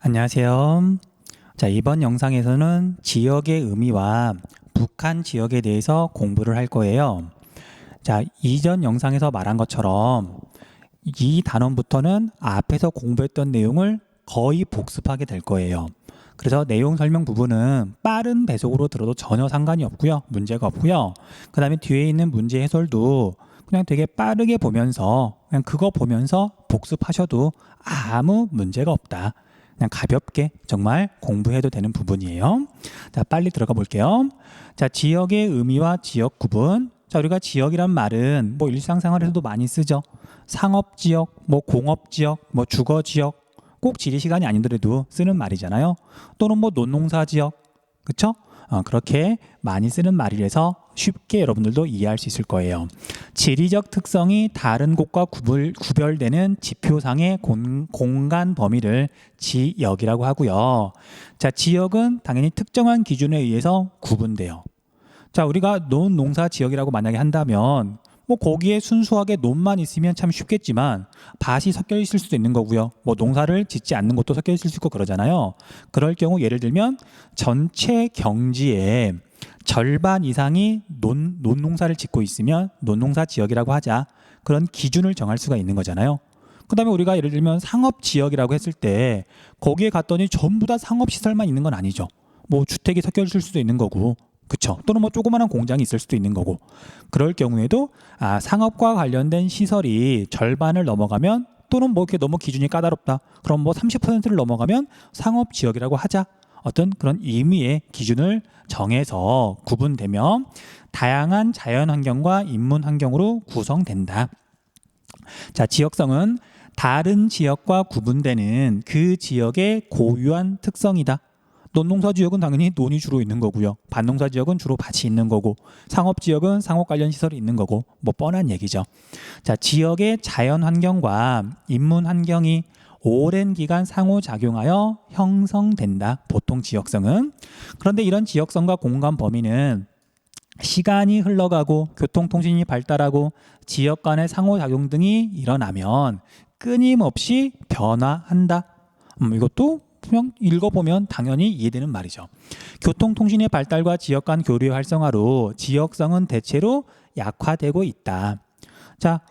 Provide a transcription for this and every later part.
안녕하세요. 자, 이번 영상에서는 지역의 의미와 북한 지역에 대해서 공부를 할 거예요. 자, 이전 영상에서 말한 것처럼 이 단원부터는 앞에서 공부했던 내용을 거의 복습하게 될 거예요. 그래서 내용 설명 부분은 빠른 배속으로 들어도 전혀 상관이 없고요. 문제가 없고요. 그 다음에 뒤에 있는 문제 해설도 그냥 되게 빠르게 보면서 그냥 그거 보면서 복습하셔도 아무 문제가 없다. 그냥 가볍게 정말 공부해도 되는 부분이에요. 자, 빨리 들어가 볼게요. 자, 지역의 의미와 지역 구분. 자, 우리가 지역이란 말은 뭐 일상생활에서도 많이 쓰죠. 상업지역, 뭐 공업지역, 뭐 주거지역, 꼭 지리 시간이 아니더라도 쓰는 말이잖아요. 또는 뭐 논농사지역, 그쵸? 그렇게 많이 쓰는 말이라서 쉽게 여러분들도 이해할 수 있을 거예요. 지리적 특성이 다른 곳과 구별되는 지표상의 공간 범위를 지역이라고 하고요. 자, 지역은 당연히 특정한 기준에 의해서 구분돼요. 자, 우리가 논농사 지역이라고 만약에 한다면 뭐 거기에 순수하게 논만 있으면 참 쉽겠지만 밭이 섞여 있을 수도 있는 거고요. 뭐 농사를 짓지 않는 것도 섞여 있을 수 있고 그러잖아요. 그럴 경우 예를 들면 전체 경지의 절반 이상이 논농사를 짓고 있으면 논농사 지역이라고 하자. 그런 기준을 정할 수가 있는 거잖아요. 그 다음에 우리가 예를 들면 상업지역이라고 했을 때 거기에 갔더니 전부 다 상업시설만 있는 건 아니죠. 뭐 주택이 섞여 있을 수도 있는 거고, 그쵸? 또는 뭐 조그마한 공장이 있을 수도 있는 거고. 그럴 경우에도 상업과 관련된 시설이 절반을 넘어가면, 또는 뭐 이렇게 너무 기준이 까다롭다, 그럼 뭐 30%를 넘어가면 상업지역이라고 하자. 어떤 그런 의미의 기준을 정해서 구분되며 다양한 자연환경과 인문환경으로 구성된다. 자, 지역성은 다른 지역과 구분되는 그 지역의 고유한 특성이다. 논농사 지역은 당연히 논이 주로 있는 거고요. 밭농사 지역은 주로 밭이 있는 거고, 상업 지역은 상업 관련 시설이 있는 거고, 뭐 뻔한 얘기죠. 자, 지역의 자연 환경과 인문 환경이 오랜 기간 상호작용하여 형성된다. 보통 지역성은. 그런데 이런 지역성과 공간 범위는 시간이 흘러가고 교통통신이 발달하고 지역 간의 상호작용 등이 일어나면 끊임없이 변화한다. 이것도 그냥 읽어보면 당연히 이해되는 말이죠. 교통통신의 발달과 지역 간 교류의 활성화로 지역성은 대체로 약화되고 있다. 자,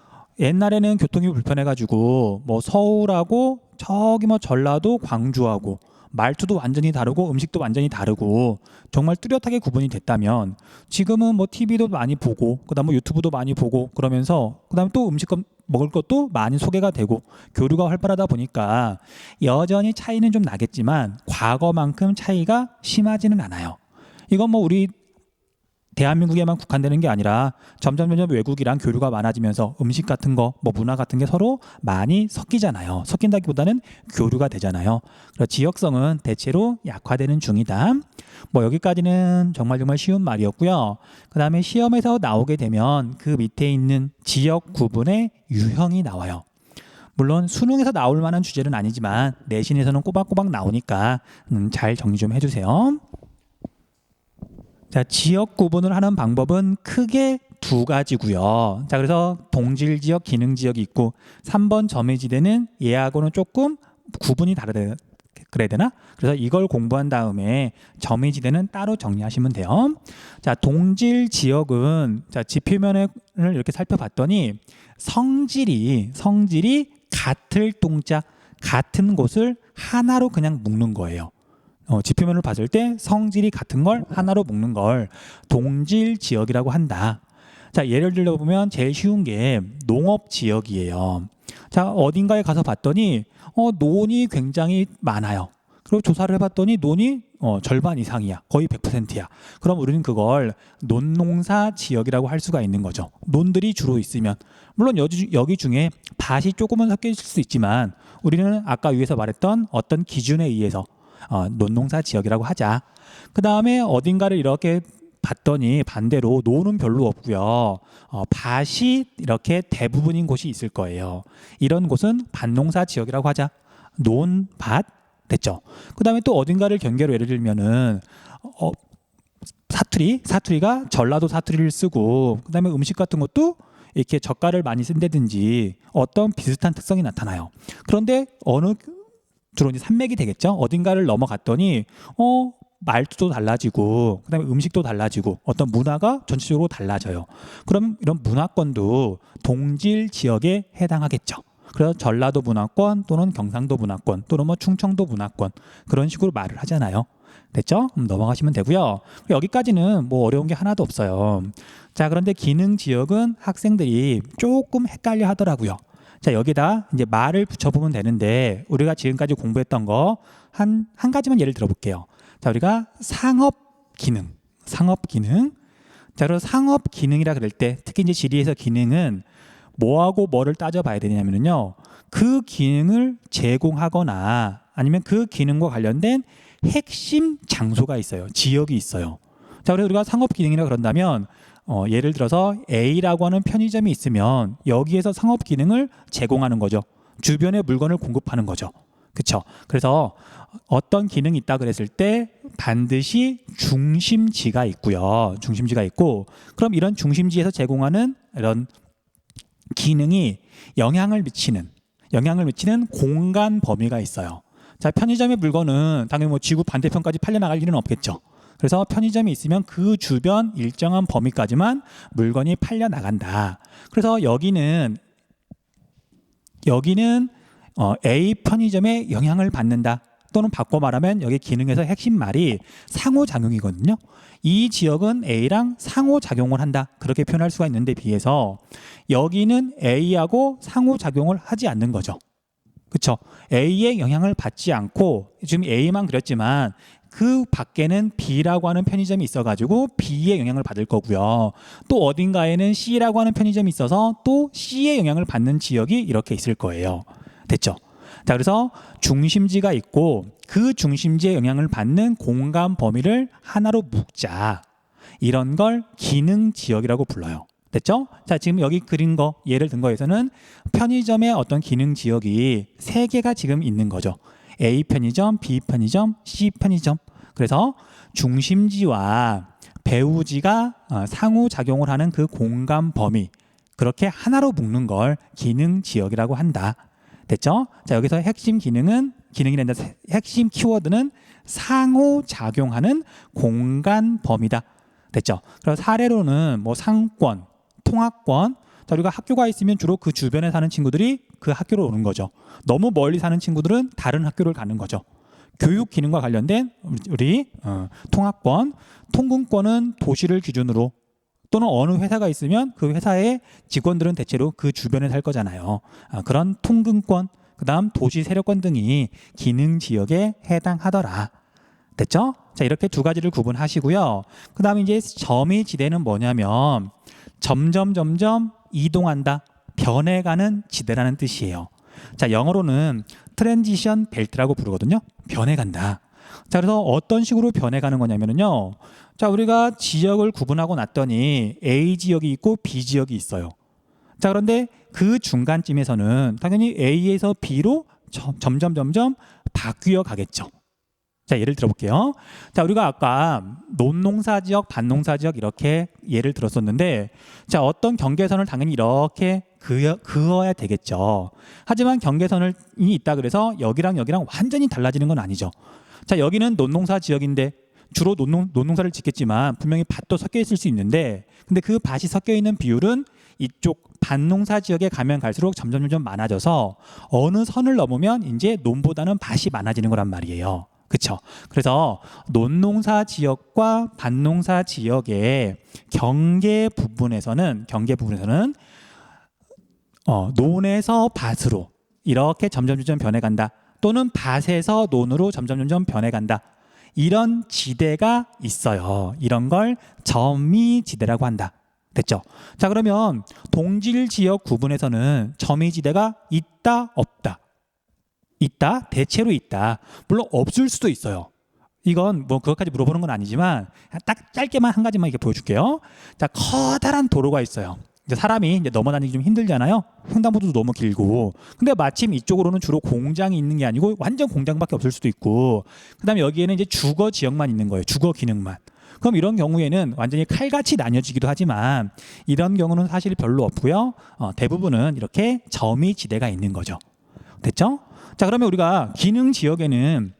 옛날에는 교통이 불편해가지고 뭐 서울하고 저기 뭐 전라도, 광주하고 말투도 완전히 다르고 음식도 완전히 다르고 정말 뚜렷하게 구분이 됐다면 지금은 뭐 TV도 많이 보고 그다음 뭐 유튜브도 많이 보고 그러면서 그다음 또 음식 먹을 것도 많이 소개가 되고 교류가 활발하다 보니까 여전히 차이는 좀 나겠지만 과거만큼 차이가 심하지는 않아요. 이건 뭐 우리 대한민국에만 국한되는 게 아니라 점점 외국이랑 교류가 많아지면서 음식 같은 거, 뭐 문화 같은 게 서로 많이 섞이잖아요. 섞인다기보다는 교류가 되잖아요. 그래서 지역성은 대체로 약화되는 중이다. 뭐 여기까지는 정말 쉬운 말이었고요. 그 다음에 시험에서 나오게 되면 그 밑에 있는 지역 구분의 유형이 나와요. 물론 수능에서 나올 만한 주제는 아니지만 내신에서는 꼬박꼬박 나오니까 잘 정리 좀 해주세요. 자, 지역 구분을 하는 방법은 크게 두 가지고요. 자, 그래서 동질 지역, 기능 지역이 있고 3번 점해지대는 얘하고는 조금 구분이 다르다 그래야 되나? 그래서 이걸 공부한 다음에 점해지대는 따로 정리하시면 돼요. 자, 동질 지역은 자, 지표면을 이렇게 살펴봤더니 성질이 같을 동자, 같은 곳을 하나로 그냥 묶는 거예요. 지표면을 봤을 때 성질이 같은 걸 하나로 묶는 걸 동질 지역이라고 한다. 자, 예를 들어보면 제일 쉬운 게 농업 지역이에요. 자, 어딘가에 가서 봤더니 논이 굉장히 많아요. 그리고 조사를 해봤더니 논이 절반 이상이야. 거의 100%야. 그럼 우리는 그걸 논농사 지역이라고 할 수가 있는 거죠. 논들이 주로 있으면. 물론 여기 중에 밭이 조금은 섞여 있을 수 있지만 우리는 아까 위에서 말했던 어떤 기준에 의해서 논농사 지역이라고 하자. 그 다음에 어딘가를 이렇게 봤더니 반대로 논은 별로 없고요. 밭이 이렇게 대부분인 곳이 있을 거예요. 이런 곳은 밭농사 지역이라고 하자. 논, 밭 됐죠. 그 다음에 또 어딘가를 경계로 예를 들면은 사투리가 전라도 사투리를 쓰고 그 다음에 음식 같은 것도 이렇게 젓갈을 많이 쓴다든지 어떤 비슷한 특성이 나타나요. 그런데 어느 주로 이제 산맥이 되겠죠. 어딘가를 넘어갔더니 말투도 달라지고 그다음에 음식도 달라지고 어떤 문화가 전체적으로 달라져요. 그럼 이런 문화권도 동질 지역에 해당하겠죠. 그래서 전라도 문화권 또는 경상도 문화권 또는 뭐 충청도 문화권 그런 식으로 말을 하잖아요. 됐죠? 넘어가시면 되고요. 여기까지는 뭐 어려운 게 하나도 없어요. 자, 그런데 기능 지역은 학생들이 조금 헷갈려 하더라고요. 자, 여기다 이제 말을 붙여보면 되는데 우리가 지금까지 공부했던 거 한 가지만 예를 들어볼게요. 자, 우리가 상업 기능. 자, 그래서 상업 기능이라 그럴 때 특히 이제 지리에서 기능은 뭐하고 뭐를 따져봐야 되냐면요. 그 기능을 제공하거나 아니면 그 기능과 관련된 핵심 장소가 있어요. 지역이 있어요. 자, 그래서 우리가 상업 기능이라 그런다면 예를 들어서 A라고 하는 편의점이 있으면 여기에서 상업 기능을 제공하는 거죠. 주변에 물건을 공급하는 거죠. 그렇죠? 그래서 어떤 기능이 있다 그랬을 때 반드시 중심지가 있고요. 중심지가 있고 그럼 이런 중심지에서 제공하는 이런 기능이 영향을 미치는 공간 범위가 있어요. 자, 편의점의 물건은 당연히 뭐 지구 반대편까지 팔려 나갈 일은 없겠죠. 그래서 편의점이 있으면 그 주변 일정한 범위까지만 물건이 팔려 나간다. 그래서 여기는 A 편의점에 영향을 받는다. 또는 바꿔 말하면 여기 기능에서 핵심 말이 상호작용이거든요. 이 지역은 A랑 상호작용을 한다. 그렇게 표현할 수가 있는데 비해서 여기는 A하고 상호작용을 하지 않는 거죠. 그렇죠? A의 영향을 받지 않고 지금 A만 그렸지만 그 밖에는 B라고 하는 편의점이 있어가지고 B의 영향을 받을 거고요. 또 어딘가에는 C라고 하는 편의점이 있어서 또 C의 영향을 받는 지역이 이렇게 있을 거예요. 됐죠? 자, 그래서 중심지가 있고 그 중심지의 영향을 받는 공간 범위를 하나로 묶자. 이런 걸 기능 지역이라고 불러요. 됐죠? 자, 지금 여기 그린 거, 예를 든 거에서는 편의점의 어떤 기능 지역이 3개가 지금 있는 거죠. A 편의점, B 편의점, C 편의점. 그래서 중심지와 배후지가 상호작용을 하는 그 공간 범위, 그렇게 하나로 묶는 걸 기능 지역이라고 한다. 됐죠? 자, 여기서 핵심 핵심 키워드는 상호작용하는 공간 범위다. 됐죠? 그래서 사례로는 뭐 상권, 통학권. 자, 우리가 학교가 있으면 주로 그 주변에 사는 친구들이 그 학교로 오는 거죠. 너무 멀리 사는 친구들은 다른 학교를 가는 거죠. 교육 기능과 관련된 우리 통학권, 통근권은 도시를 기준으로 또는 어느 회사가 있으면 그 회사의 직원들은 대체로 그 주변에 살 거잖아요. 그런 통근권, 그 다음 도시 세력권 등이 기능 지역에 해당하더라. 됐죠? 자, 이렇게 2가지를 구분하시고요. 그 다음에 이제 점이지대는 뭐냐면 점점 이동한다, 변해가는 지대라는 뜻이에요. 자, 영어로는 트랜지션 벨트라고 부르거든요. 변해간다. 자, 그래서 어떤 식으로 변해가는 거냐면요. 자, 우리가 지역을 구분하고 났더니 A 지역이 있고 B 지역이 있어요. 자, 그런데 그 중간쯤에서는 당연히 A에서 B로 점점 바뀌어 가겠죠. 자, 예를 들어볼게요. 자, 우리가 아까 논농사 지역, 밭농사 지역 이렇게 예를 들었었는데, 자, 어떤 경계선을 당연히 이렇게 그어야 되겠죠. 하지만 경계선이 있다 그래서 여기랑 완전히 달라지는 건 아니죠. 자, 여기는 논농사 지역인데 주로 논농사를 짓겠지만 분명히 밭도 섞여 있을 수 있는데, 근데 그 밭이 섞여 있는 비율은 이쪽 밭농사 지역에 가면 갈수록 점점 많아져서 어느 선을 넘으면 이제 논보다는 밭이 많아지는 거란 말이에요. 그렇죠? 그래서 논농사 지역과 밭농사 지역의 경계 부분에서는 논에서 밭으로 이렇게 점점 변해간다. 또는 밭에서 논으로 점점 변해간다. 이런 지대가 있어요. 이런 걸 점이지대라고 한다. 됐죠? 자, 그러면 동질 지역 구분에서는 점이지대가 있다, 없다? 있다, 대체로 있다. 물론 없을 수도 있어요. 이건 뭐 그것까지 물어보는 건 아니지만 딱 짧게만 한 가지만 이렇게 보여줄게요. 자, 커다란 도로가 있어요. 이제 사람이 이제 넘어다니기 좀 힘들잖아요. 횡단보도도 너무 길고. 근데 마침 이쪽으로는 주로 공장이 있는 게 아니고 완전 공장밖에 없을 수도 있고, 그다음에 여기에는 이제 주거 지역만 있는 거예요. 주거 기능만. 그럼 이런 경우에는 완전히 칼같이 나뉘어지기도 하지만 이런 경우는 사실 별로 없고요. 대부분은 이렇게 점이지대가 있는 거죠. 됐죠? 자, 그러면 우리가 기능 지역에는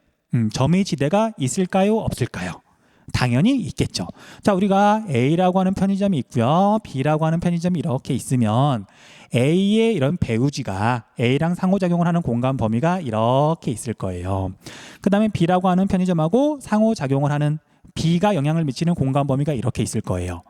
점의지대가 있을까요? 없을까요? 당연히 있겠죠. 자, 우리가 A라고 하는 편의점이 있고요. B라고 하는 편의점이 이렇게 있으면 A의 이런 배우지가 A랑 상호작용을 하는 공간 범위가 이렇게 있을 거예요. 그 다음에 B라고 하는 편의점하고 상호작용을 하는 B가 영향을 미치는 공간 범위가 이렇게 있을 거예요.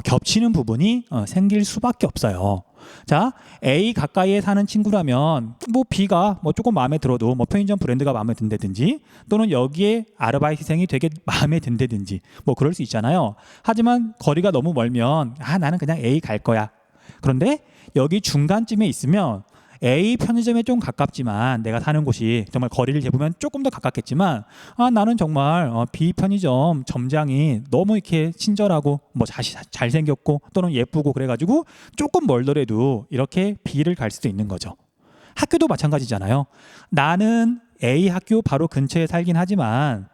겹치는 부분이 생길 수밖에 없어요. 자, A 가까이에 사는 친구라면 뭐 B가 뭐 조금 마음에 들어도 뭐 편의점 브랜드가 마음에 든다든지 또는 여기에 아르바이트생이 되게 마음에 든다든지 뭐 그럴 수 있잖아요. 하지만 거리가 너무 멀면 나는 그냥 A 갈 거야. 그런데 여기 중간쯤에 있으면 A 편의점에 좀 가깝지만 내가 사는 곳이 정말 거리를 재보면 조금 더 가깝겠지만 나는 정말 B 편의점 점장이 너무 이렇게 친절하고 뭐 잘생겼고 또는 예쁘고 그래가지고 조금 멀더라도 이렇게 B를 갈 수도 있는 거죠. 학교도 마찬가지잖아요. 나는 A 학교 바로 근처에 살긴 하지만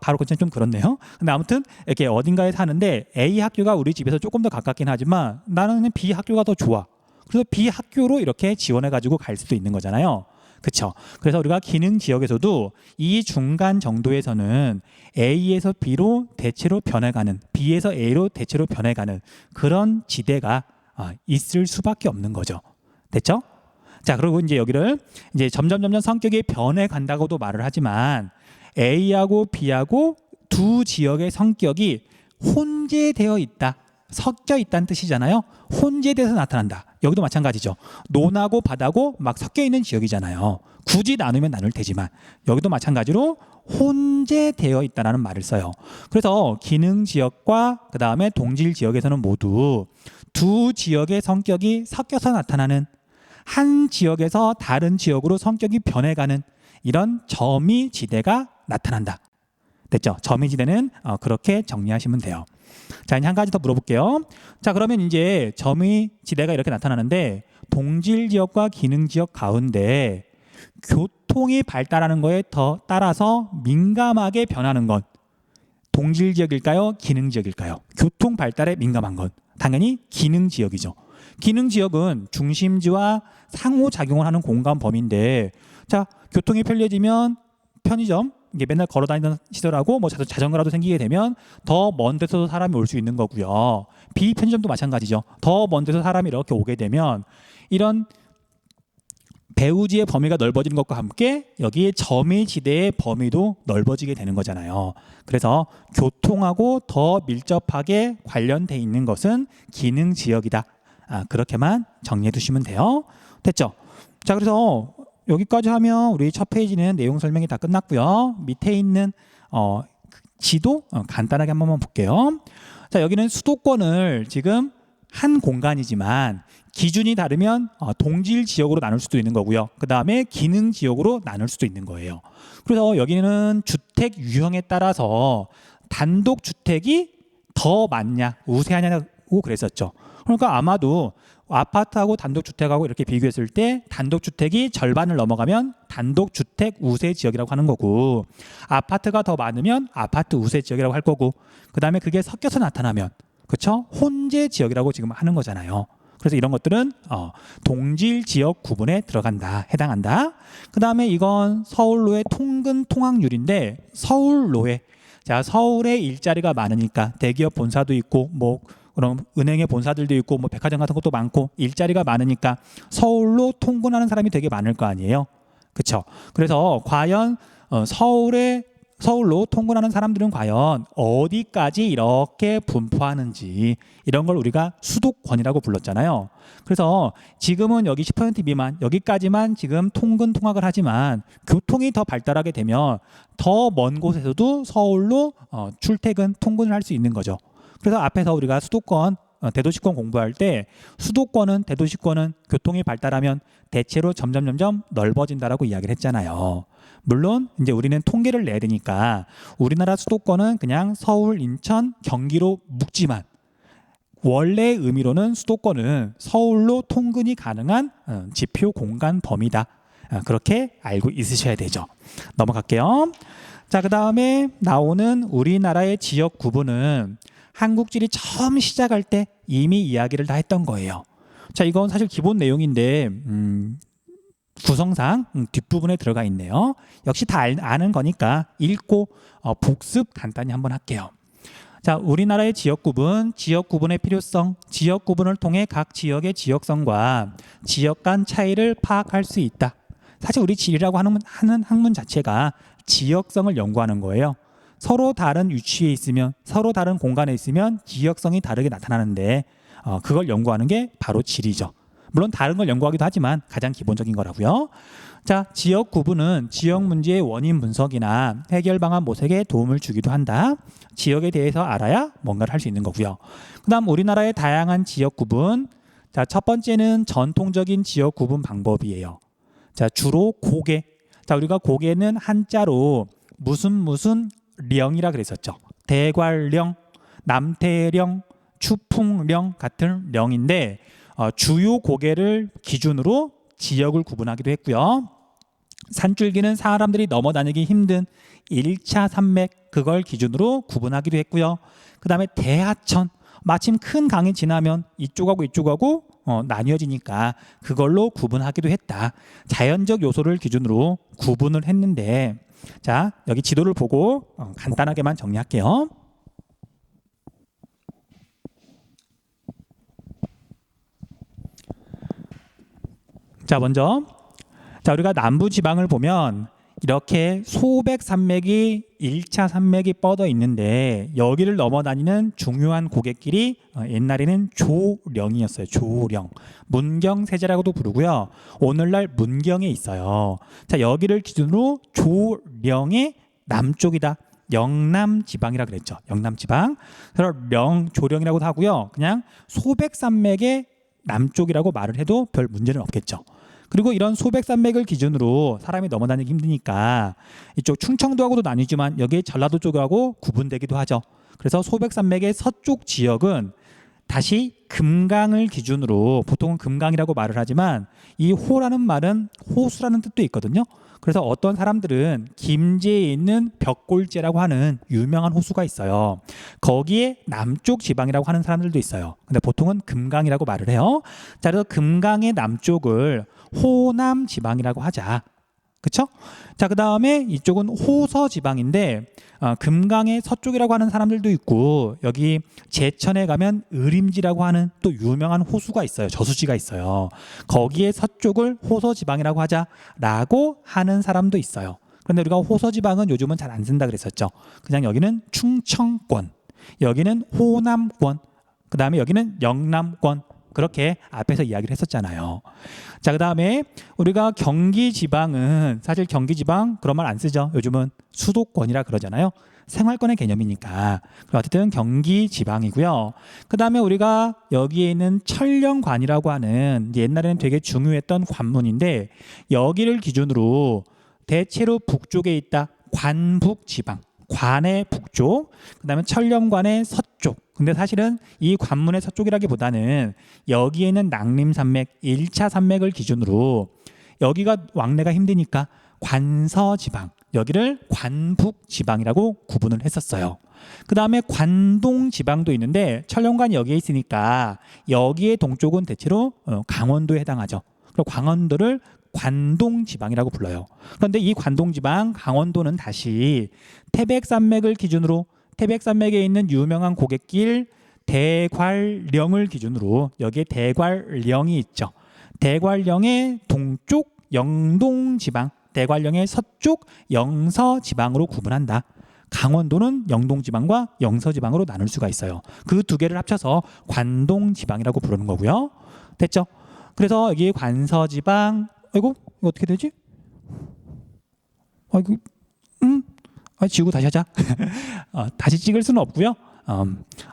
바로 근처는 좀 그렇네요. 근데 아무튼 이렇게 어딘가에 사는데 A 학교가 우리 집에서 조금 더 가깝긴 하지만 나는 B 학교가 더 좋아. 그래서 B 학교로 이렇게 지원해가지고 갈 수도 있는 거잖아요. 그렇죠? 그래서 우리가 기능 지역에서도 이 중간 정도에서는 A에서 B로 대체로 변해가는, B에서 A로 대체로 변해가는 그런 지대가 있을 수밖에 없는 거죠. 됐죠? 자, 그리고 이제 여기를 이제 점점 성격이 변해간다고도 말을 하지만 A하고 B하고 두 지역의 성격이 혼재되어 있다. 섞여 있다는 뜻이잖아요. 혼재돼서 나타난다. 여기도 마찬가지죠. 논하고 바다고 막 섞여 있는 지역이잖아요. 굳이 나누면 나눌 테지만 여기도 마찬가지로 혼재되어 있다는 말을 써요. 그래서 기능 지역과 그 다음에 동질 지역에서는 모두 두 지역의 성격이 섞여서 나타나는, 한 지역에서 다른 지역으로 성격이 변해가는 이런 점의지대가 나타난다. 됐죠? 점의지대는 그렇게 정리하시면 돼요. 자, 이제 한 가지 더 물어볼게요. 자, 그러면 이제 점의지대가 이렇게 나타나는데 동질 지역과 기능 지역 가운데 교통이 발달하는 거에 더 따라서 민감하게 변하는 건 동질 지역일까요? 기능 지역일까요? 교통 발달에 민감한 건 당연히 기능 지역이죠. 기능 지역은 중심지와 상호작용을 하는 공간 범위인데, 자, 교통이 편리해지면 편의점, 이게 맨날 걸어 다니던 시절하고 뭐 자전거라도 생기게 되면 더 먼 데서도 사람이 올 수 있는 거고요. 비편의점도 마찬가지죠. 더 먼 데서 사람이 이렇게 오게 되면 이런 배우지의 범위가 넓어지는 것과 함께 여기에 점의지대의 범위도 넓어지게 되는 거잖아요. 그래서 교통하고 더 밀접하게 관련돼 있는 것은 기능 지역이다. 그렇게만 정리해 두시면 돼요. 됐죠? 자, 그래서 여기까지 하면 우리 첫 페이지는 내용 설명이 다 끝났고요. 밑에 있는 지도 간단하게 한 번만 볼게요. 자, 여기는 수도권을 지금 한 공간이지만 기준이 다르면 동질 지역으로 나눌 수도 있는 거고요. 그 다음에 기능 지역으로 나눌 수도 있는 거예요. 그래서 여기는 주택 유형에 따라서 단독 주택이 더 많냐 우세하냐고 그랬었죠. 그러니까 아마도 아파트하고 단독주택하고 이렇게 비교했을 때 단독주택이 절반을 넘어가면 단독주택 우세 지역이라고 하는 거고, 아파트가 더 많으면 아파트 우세 지역이라고 할 거고, 그 다음에 그게 섞여서 나타나면 그렇죠? 혼재 지역이라고 지금 하는 거잖아요. 그래서 이런 것들은 동질 지역 구분에 들어간다, 해당한다. 그 다음에 이건 서울로의 통근 통학률인데, 서울로에, 자, 서울에 일자리가 많으니까 대기업 본사도 있고 뭐 그럼 은행의 본사들도 있고 뭐 백화점 같은 것도 많고 일자리가 많으니까 서울로 통근하는 사람이 되게 많을 거 아니에요. 그렇죠? 그래서 과연 서울로 통근하는 사람들은 과연 어디까지 이렇게 분포하는지, 이런 걸 우리가 수도권이라고 불렀잖아요. 그래서 지금은 여기 10% 미만, 여기까지만 지금 통근 통학을 하지만 교통이 더 발달하게 되면 더 먼 곳에서도 서울로 출퇴근 통근을 할 수 있는 거죠. 그래서 앞에서 우리가 수도권, 대도시권 공부할 때 수도권은, 대도시권은 교통이 발달하면 대체로 점점 넓어진다라고 이야기를 했잖아요. 물론 이제 우리는 통계를 내야 되니까 우리나라 수도권은 그냥 서울, 인천, 경기로 묶지만 원래 의미로는 수도권은 서울로 통근이 가능한 지표 공간 범위다. 그렇게 알고 있으셔야 되죠. 넘어갈게요. 자, 그 다음에 나오는 우리나라의 지역 구분은 한국지리 처음 시작할 때 이미 이야기를 다 했던 거예요. 자, 이건 사실 기본 내용인데 구성상 뒷부분에 들어가 있네요. 역시 다 아는 거니까 읽고 복습 간단히 한번 할게요. 자, 우리나라의 지역구분, 지역구분의 필요성, 지역구분을 통해 각 지역의 지역성과 지역 간 차이를 파악할 수 있다. 사실 우리 지리라고 하는 학문 자체가 지역성을 연구하는 거예요. 서로 다른 위치에 있으면, 서로 다른 공간에 있으면 지역성이 다르게 나타나는데 그걸 연구하는 게 바로 지리죠. 물론 다른 걸 연구하기도 하지만 가장 기본적인 거라고요. 자, 지역 구분은 지역 문제의 원인 분석이나 해결 방안 모색에 도움을 주기도 한다. 지역에 대해서 알아야 뭔가를 할 수 있는 거고요. 그다음 우리나라의 다양한 지역 구분. 자, 첫 번째는 전통적인 지역 구분 방법이에요. 자, 주로 고개. 자, 우리가 고개는 한자로 무슨 령이라 그랬었죠. 대관령, 남태령, 추풍령 같은 령인데 주요 고개를 기준으로 지역을 구분하기도 했고요. 산줄기는 사람들이 넘어 다니기 힘든 1차 산맥, 그걸 기준으로 구분하기도 했고요. 그 다음에 대하천, 마침 큰 강이 지나면 이쪽하고 나뉘어지니까 그걸로 구분하기도 했다. 자연적 요소를 기준으로 구분을 했는데, 자, 여기 지도를 보고 간단하게만 정리할게요. 자, 먼저 우리가 남부 지방을 보면 이렇게 소백 산맥이 1차 산맥이 뻗어 있는데 여기를 넘어 다니는 중요한 고갯길이 옛날에는 조령이었어요. 조령. 문경세제라고도 부르고요. 오늘날 문경에 있어요. 자, 여기를 기준으로 조령의 남쪽이다. 영남 지방이라 그랬죠. 영남 지방. 그래서 조령이라고도 하고요. 그냥 소백 산맥의 남쪽이라고 말을 해도 별 문제는 없겠죠. 그리고 이런 소백산맥을 기준으로 사람이 넘어 다니기 힘드니까 이쪽 충청도하고도 나뉘지만 여기 전라도 쪽하고 구분되기도 하죠. 그래서 소백산맥의 서쪽 지역은 다시 금강을 기준으로, 보통은 금강이라고 말을 하지만 이 호라는 말은 호수라는 뜻도 있거든요. 그래서 어떤 사람들은 김제에 있는 벽골제라고 하는 유명한 호수가 있어요. 거기에 남쪽 지방이라고 하는 사람들도 있어요. 근데 보통은 금강이라고 말을 해요. 자, 그래서 금강의 남쪽을 호남 지방이라고 하자. 그렇죠? 자, 그다음에 이쪽은 호서 지방인데 금강의 서쪽이라고 하는 사람들도 있고, 여기 제천에 가면 의림지라고 하는 또 유명한 호수가 있어요. 저수지가 있어요. 거기에 서쪽을 호서 지방이라고 하자라고 하는 사람도 있어요. 그런데 우리가 호서 지방은 요즘은 잘 안 쓴다 그랬었죠. 그냥 여기는 충청권, 여기는 호남권, 그다음에 여기는 영남권, 그렇게 앞에서 이야기를 했었잖아요. 자, 그다음에 우리가 경기 지방은, 사실 경기 지방 그런 말 안 쓰죠. 요즘은 수도권이라 그러잖아요. 생활권의 개념이니까. 어쨌든 경기 지방이고요. 그다음에 우리가 여기에 있는 천령관이라고 하는, 옛날에는 되게 중요했던 관문인데 여기를 기준으로 대체로 북쪽에 있다. 관북 지방. 관의 북쪽, 그다음에 천령관의 서쪽. 근데 사실은 이 관문의 서쪽이라기보다는 여기에 있는 낙림산맥 1차 산맥을 기준으로 여기가 왕래가 힘드니까 관서지방, 여기를 관북지방이라고 구분을 했었어요. 그 다음에 관동지방도 있는데 천령관이 여기에 있으니까 여기의 동쪽은 대체로 강원도에 해당하죠. 그리고 강원도를 관동지방이라고 불러요. 그런데 이 관동지방, 강원도는 다시 태백산맥을 기준으로, 태백산맥에 있는 유명한 고갯길 대관령을 기준으로 여기에 대관령이 있죠. 대관령의 동쪽 영동지방, 대관령의 서쪽 영서지방으로 구분한다. 강원도는 영동지방과 영서지방으로 나눌 수가 있어요. 그 두 개를 합쳐서 관동지방이라고 부르는 거고요. 됐죠? 그래서 여기 관서지방, 아이고, 이거 어떻게 되지? 아이고, 지우고 다시 하자. 다시 찍을 수는 없고요.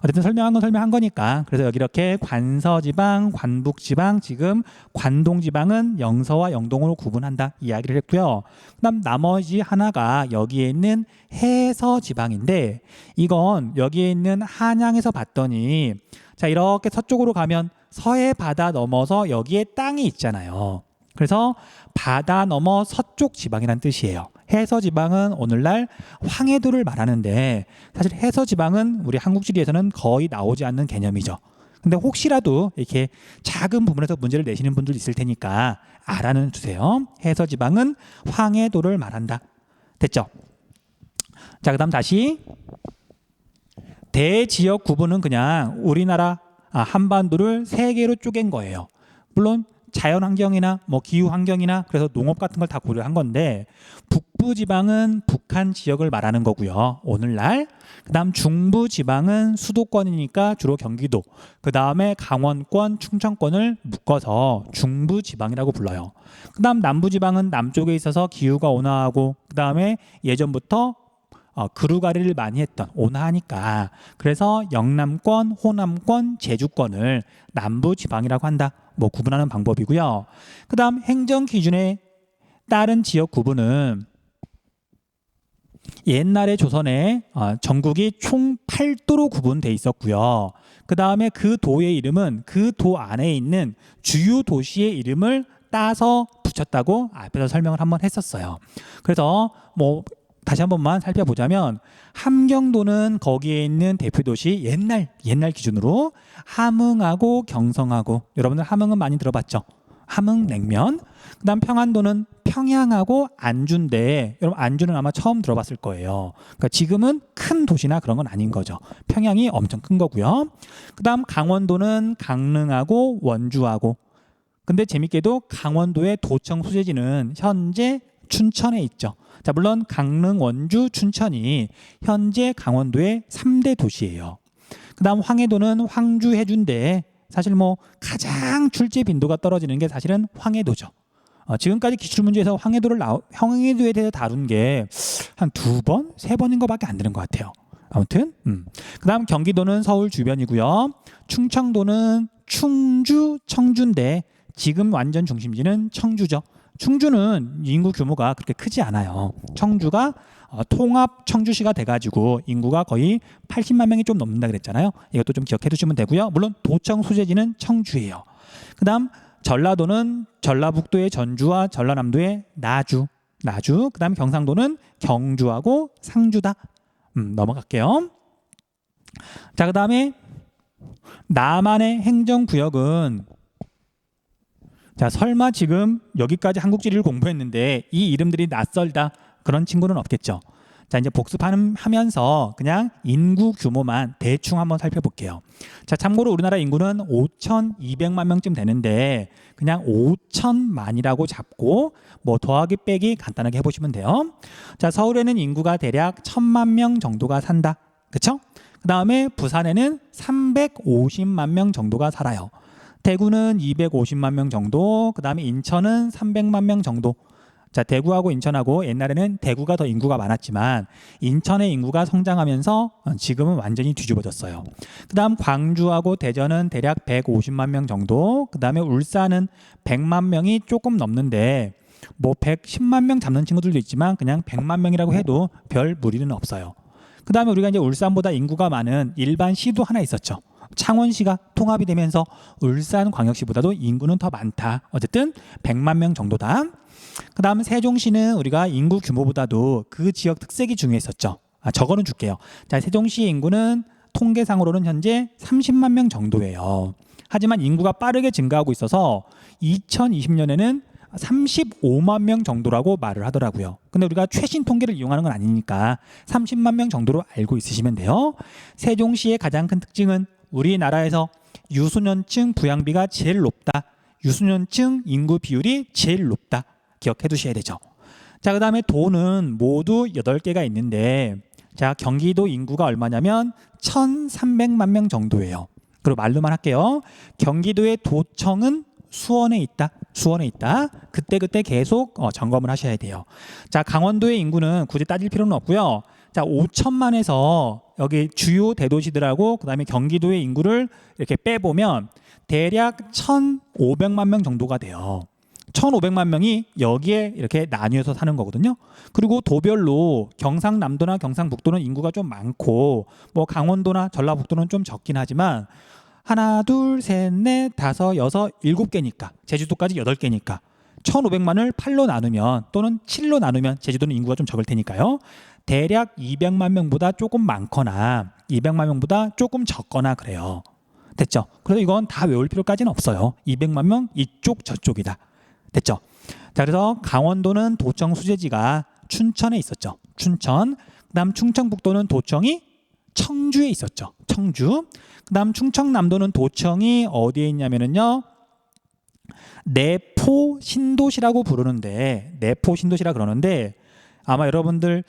어쨌든 설명한 건 설명한 거니까. 그래서 여기 이렇게 관서지방, 관북지방, 지금 관동지방은 영서와 영동으로 구분한다 이야기를 했고요. 그다음 나머지 하나가 여기에 있는 해서지방인데, 이건 여기에 있는 한양에서 봤더니, 자, 이렇게 서쪽으로 가면 서해 바다 넘어서 여기에 땅이 있잖아요. 그래서 바다 넘어 서쪽 지방이란 뜻이에요. 해서지방은 오늘날 황해도를 말하는데, 사실 해서지방은 우리 한국지리에서는 거의 나오지 않는 개념이죠. 근데 혹시라도 이렇게 작은 부분에서 문제를 내시는 분들 있을 테니까 알아는 주세요. 해서지방은 황해도를 말한다. 됐죠? 자, 그다음 다시 대지역 구분은 그냥 우리나라 한반도를 세 개로 쪼갠 거예요. 물론 자연 환경이나 뭐 기후 환경이나 그래서 농업 같은 걸 다 고려한 건데 북부 지방은 북한 지역을 말하는 거고요. 오늘날 그다음 중부 지방은 수도권이니까 주로 경기도, 그다음에 강원권, 충청권을 묶어서 중부 지방이라고 불러요. 그다음 남부 지방은 남쪽에 있어서 기후가 온화하고 그다음에 예전부터 그루가리를 많이 했던 온화하니까 그래서 영남권, 호남권, 제주권을 남부 지방이라고 한다. 뭐 구분하는 방법이고요. 그다음 행정 기준에 따른 지역 구분은 옛날에 조선에 전국이 총 8도로 구분돼 있었고요. 그다음에 그 도의 이름은 그 도 안에 있는 주요 도시의 이름을 따서 붙였다고 앞에서 설명을 한번 했었어요. 그래서 뭐 다시 한 번만 살펴보자면 함경도는 거기에 있는 대표 도시 옛날 기준으로 함흥하고 경성하고, 여러분들 함흥은 많이 들어봤죠? 함흥냉면. 그다음 평안도는 평양하고 안주인데 여러분 안주는 아마 처음 들어봤을 거예요. 그러니까 지금은 큰 도시나 그런 건 아닌 거죠. 평양이 엄청 큰 거고요. 그다음 강원도는 강릉하고 원주하고, 근데 재밌게도 강원도의 도청 소재지는 현재 춘천에 있죠. 자, 물론 강릉, 원주, 춘천이 현재 강원도의 3대 도시예요. 그다음 황해도는 황주, 해주인데 사실 뭐 가장 출제 빈도가 떨어지는 게 사실은 황해도죠. 지금까지 기출문제에서 황해도에 대해서 다룬 게 한 2번, 3번인 것밖에 안 되는 것 같아요. 아무튼 그다음 경기도는 서울 주변이고요. 충청도는 충주, 청주인데 지금 완전 중심지는 청주죠. 충주는 인구 규모가 그렇게 크지 않아요. 청주가 통합 청주시가 돼가지고 인구가 거의 80만 명이 좀 넘는다 그랬잖아요. 이것도 좀 기억해 두시면 되고요. 물론 도청 소재지는 청주예요. 그다음 전라도는 전라북도의 전주와 전라남도의 나주. 그다음 경상도는 경주하고 상주다. 넘어갈게요. 자, 그다음에 남한의 행정구역은, 자, 설마 지금 여기까지 한국지리를 공부했는데 이 이름들이 낯설다 그런 친구는 없겠죠. 자, 이제 복습하면서 그냥 인구 규모만 대충 한번 살펴볼게요. 자, 참고로 우리나라 인구는 5,200만 명쯤 되는데 그냥 5천만이라고 잡고 뭐 더하기 빼기 간단하게 해보시면 돼요. 자, 서울에는 인구가 대략 1,000만 명 정도가 산다. 그렇죠? 그 다음에 부산에는 350만 명 정도가 살아요. 대구는 250만 명 정도, 그 다음에 인천은 300만 명 정도. 자, 대구하고 인천하고 옛날에는 대구가 더 인구가 많았지만 인천의 인구가 성장하면서 지금은 완전히 뒤집어졌어요. 그 다음 광주하고 대전은 대략 150만 명 정도, 그 다음에 울산은 100만 명이 조금 넘는데 뭐 110만 명 잡는 친구들도 있지만 그냥 100만 명이라고 해도 별 무리는 없어요. 그 다음에 우리가 이제 울산보다 인구가 많은 일반 시도 하나 있었죠. 창원시가 통합이 되면서 울산광역시보다도 인구는 더 많다. 어쨌든 100만 명 정도다. 그 다음 세종시는 우리가 인구 규모보다도 그 지역 특색이 중요했었죠. 저거는 줄게요. 자, 세종시의 인구는 통계상으로는 현재 30만 명 정도예요. 하지만 인구가 빠르게 증가하고 있어서 2020년에는 35만 명 정도라고 말을 하더라고요. 근데 우리가 최신 통계를 이용하는 건 아니니까 30만 명 정도로 알고 있으시면 돼요. 세종시의 가장 큰 특징은 우리나라에서 유소년층 부양비가 제일 높다. 유소년층 인구 비율이 제일 높다. 기억해 두셔야 되죠. 자, 그 다음에 도는 모두 8개가 있는데, 자, 경기도 인구가 얼마냐면 1,300만 명 정도예요. 그리고 말로만 할게요. 경기도의 도청은 수원에 있다. 그때 계속 점검을 하셔야 돼요. 자, 강원도의 인구는 굳이 따질 필요는 없고요. 자, 5천만에서 여기 주요 대도시들하고 그다음에 경기도의 인구를 이렇게 빼보면 대략 1,500만 명 정도가 돼요. 1,500만 명이 여기에 이렇게 나뉘어서 사는 거거든요. 그리고 도별로 경상남도나 경상북도는 인구가 좀 많고 뭐 강원도나 전라북도는 좀 적긴 하지만 하나, 둘, 셋, 넷, 다섯, 여섯, 7개니까 제주도까지 8개니까 1,500만을 8로 나누면 또는 7로 나누면 제주도는 인구가 좀 적을 테니까요. 대략 200만 명보다 조금 많거나 200만 명보다 조금 적거나 그래요. 됐죠? 그래서 이건 다 외울 필요까지는 없어요. 200만 명 이쪽 저쪽이다. 됐죠? 자, 그래서 강원도는 도청 수재지가 춘천에 있었죠. 춘천. 그다음 충청북도는 도청이 청주에 있었죠. 청주. 그다음 충청남도는 도청이 어디에 있냐면은요. 내포 신도시라고 부르는데, 내포 신도시라 그러는데 아마 여러분들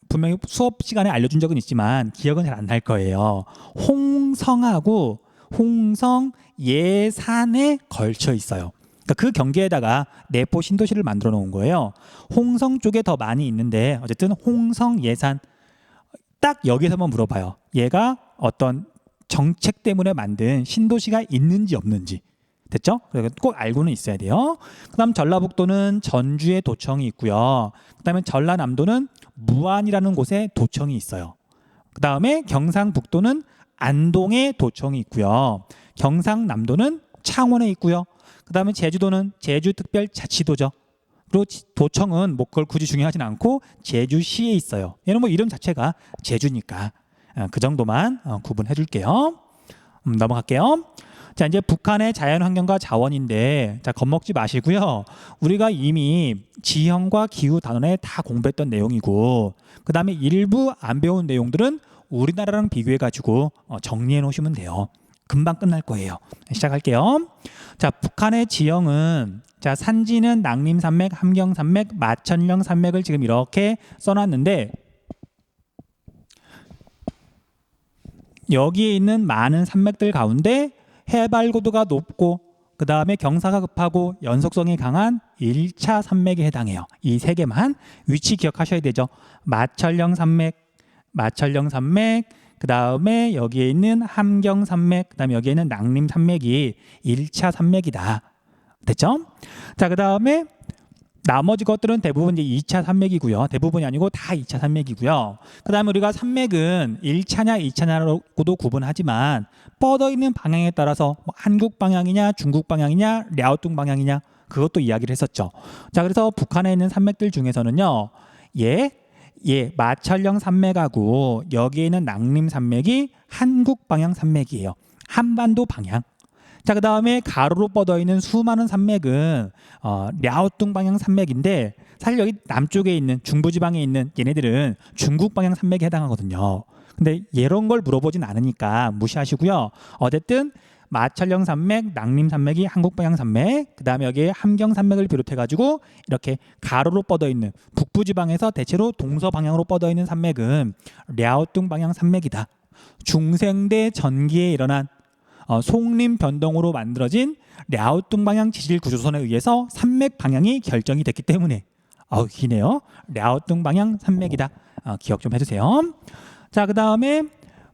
분명히 수업 시간에 알려준 적은 있지만 기억은 잘 안 날 거예요. 홍성하고 홍성 예산에 걸쳐 있어요. 그러니까 그 경계에다가 내포 신도시를 만들어 놓은 거예요. 홍성 쪽에 더 많이 있는데 어쨌든 홍성 예산 딱 여기서만 물어봐요. 얘가 어떤 정책 때문에 만든 신도시가 있는지 없는지. 됐죠? 그래서 꼭 알고는 있어야 돼요. 그다음 전라북도는 전주에 도청이 있고요. 그다음에 전라남도는 무안이라는 곳에 도청이 있어요. 그다음에 경상북도는 안동에 도청이 있고요. 경상남도는 창원에 있고요. 그다음에 제주도는 제주특별자치도죠. 그리고 도청은 뭐 그걸 굳이 중요하진 않고 제주시에 있어요. 얘는 뭐 이름 자체가 제주니까 그 정도만 구분해 줄게요. 넘어갈게요. 자, 이제 북한의 자연환경과 자원인데, 자, 겁먹지 마시고요. 우리가 이미 지형과 기후 단원에 다 공부했던 내용이고, 그 다음에 일부 안 배운 내용들은 우리나라랑 비교해 가지고 정리해 놓으시면 돼요. 금방 끝날 거예요. 시작할게요. 자, 북한의 지형은, 자, 산지는 낭림산맥, 함경산맥, 마천령산맥을 지금 이렇게 써놨는데, 여기에 있는 많은 산맥들 가운데 해발 고도가 높고 그 다음에 경사가 급하고 연속성이 강한 1차 산맥에 해당해요. 이 세 개만 위치 기억하셔야 되죠. 마천령 산맥, 그 다음에 여기에 있는 함경산맥, 그 다음에 여기에 있는 낭림산맥이 1차 산맥이다. 됐죠? 자, 그 다음에 나머지 것들은 대부분 이제 2차 산맥이고요. 대부분이 아니고 다 2차 산맥이고요. 그 다음에 우리가 산맥은 1차냐 2차냐로도 구분하지만 뻗어 있는 방향에 따라서 뭐 한국 방향이냐 중국 방향이냐 랴오뚱 방향이냐 그것도 이야기를 했었죠. 자, 그래서 북한에 있는 산맥들 중에서는요. 마천령 산맥하고 여기에 있는 낭림 산맥이 한국 방향 산맥이에요. 한반도 방향. 자, 그 다음에 가로로 뻗어 있는 수많은 산맥은 랴오뚱 방향 산맥인데 사실 여기 남쪽에 있는 중부지방에 있는 얘네들은 중국 방향 산맥에 해당하거든요. 근데 이런 걸 물어보진 않으니까 무시하시고요. 어쨌든 마천령 산맥, 낭림 산맥이 한국 방향 산맥, 그 다음에 여기에 함경 산맥을 비롯해 가지고 이렇게 가로로 뻗어 있는 북부지방에서 대체로 동서 방향으로 뻗어 있는 산맥은 랴오뚱 방향 산맥이다. 중생대 전기에 일어난 송림 변동으로 만들어진 랴오뚱 방향 지질 구조선에 의해서 산맥 방향이 결정이 됐기 때문에 기네요. 랴오뚱 방향 산맥이다. 기억 좀 해주세요. 자, 그 다음에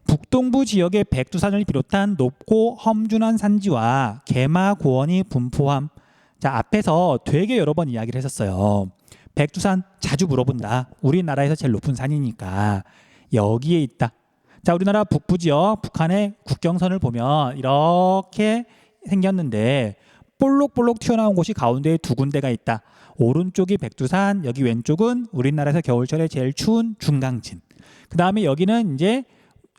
북동부 지역의 백두산을 비롯한 높고 험준한 산지와 개마고원이 분포함. 자, 앞에서 되게 여러 번 이야기를 했었어요. 백두산 자주 물어본다. 우리나라에서 제일 높은 산이니까 여기에 있다. 자, 우리나라 북부 지역 북한의 국경선을 보면 이렇게 생겼는데 볼록볼록 튀어나온 곳이 가운데에 두 군데가 있다. 오른쪽이 백두산, 여기 왼쪽은 우리나라에서 겨울철에 제일 추운 중강진. 그 다음에 여기는 이제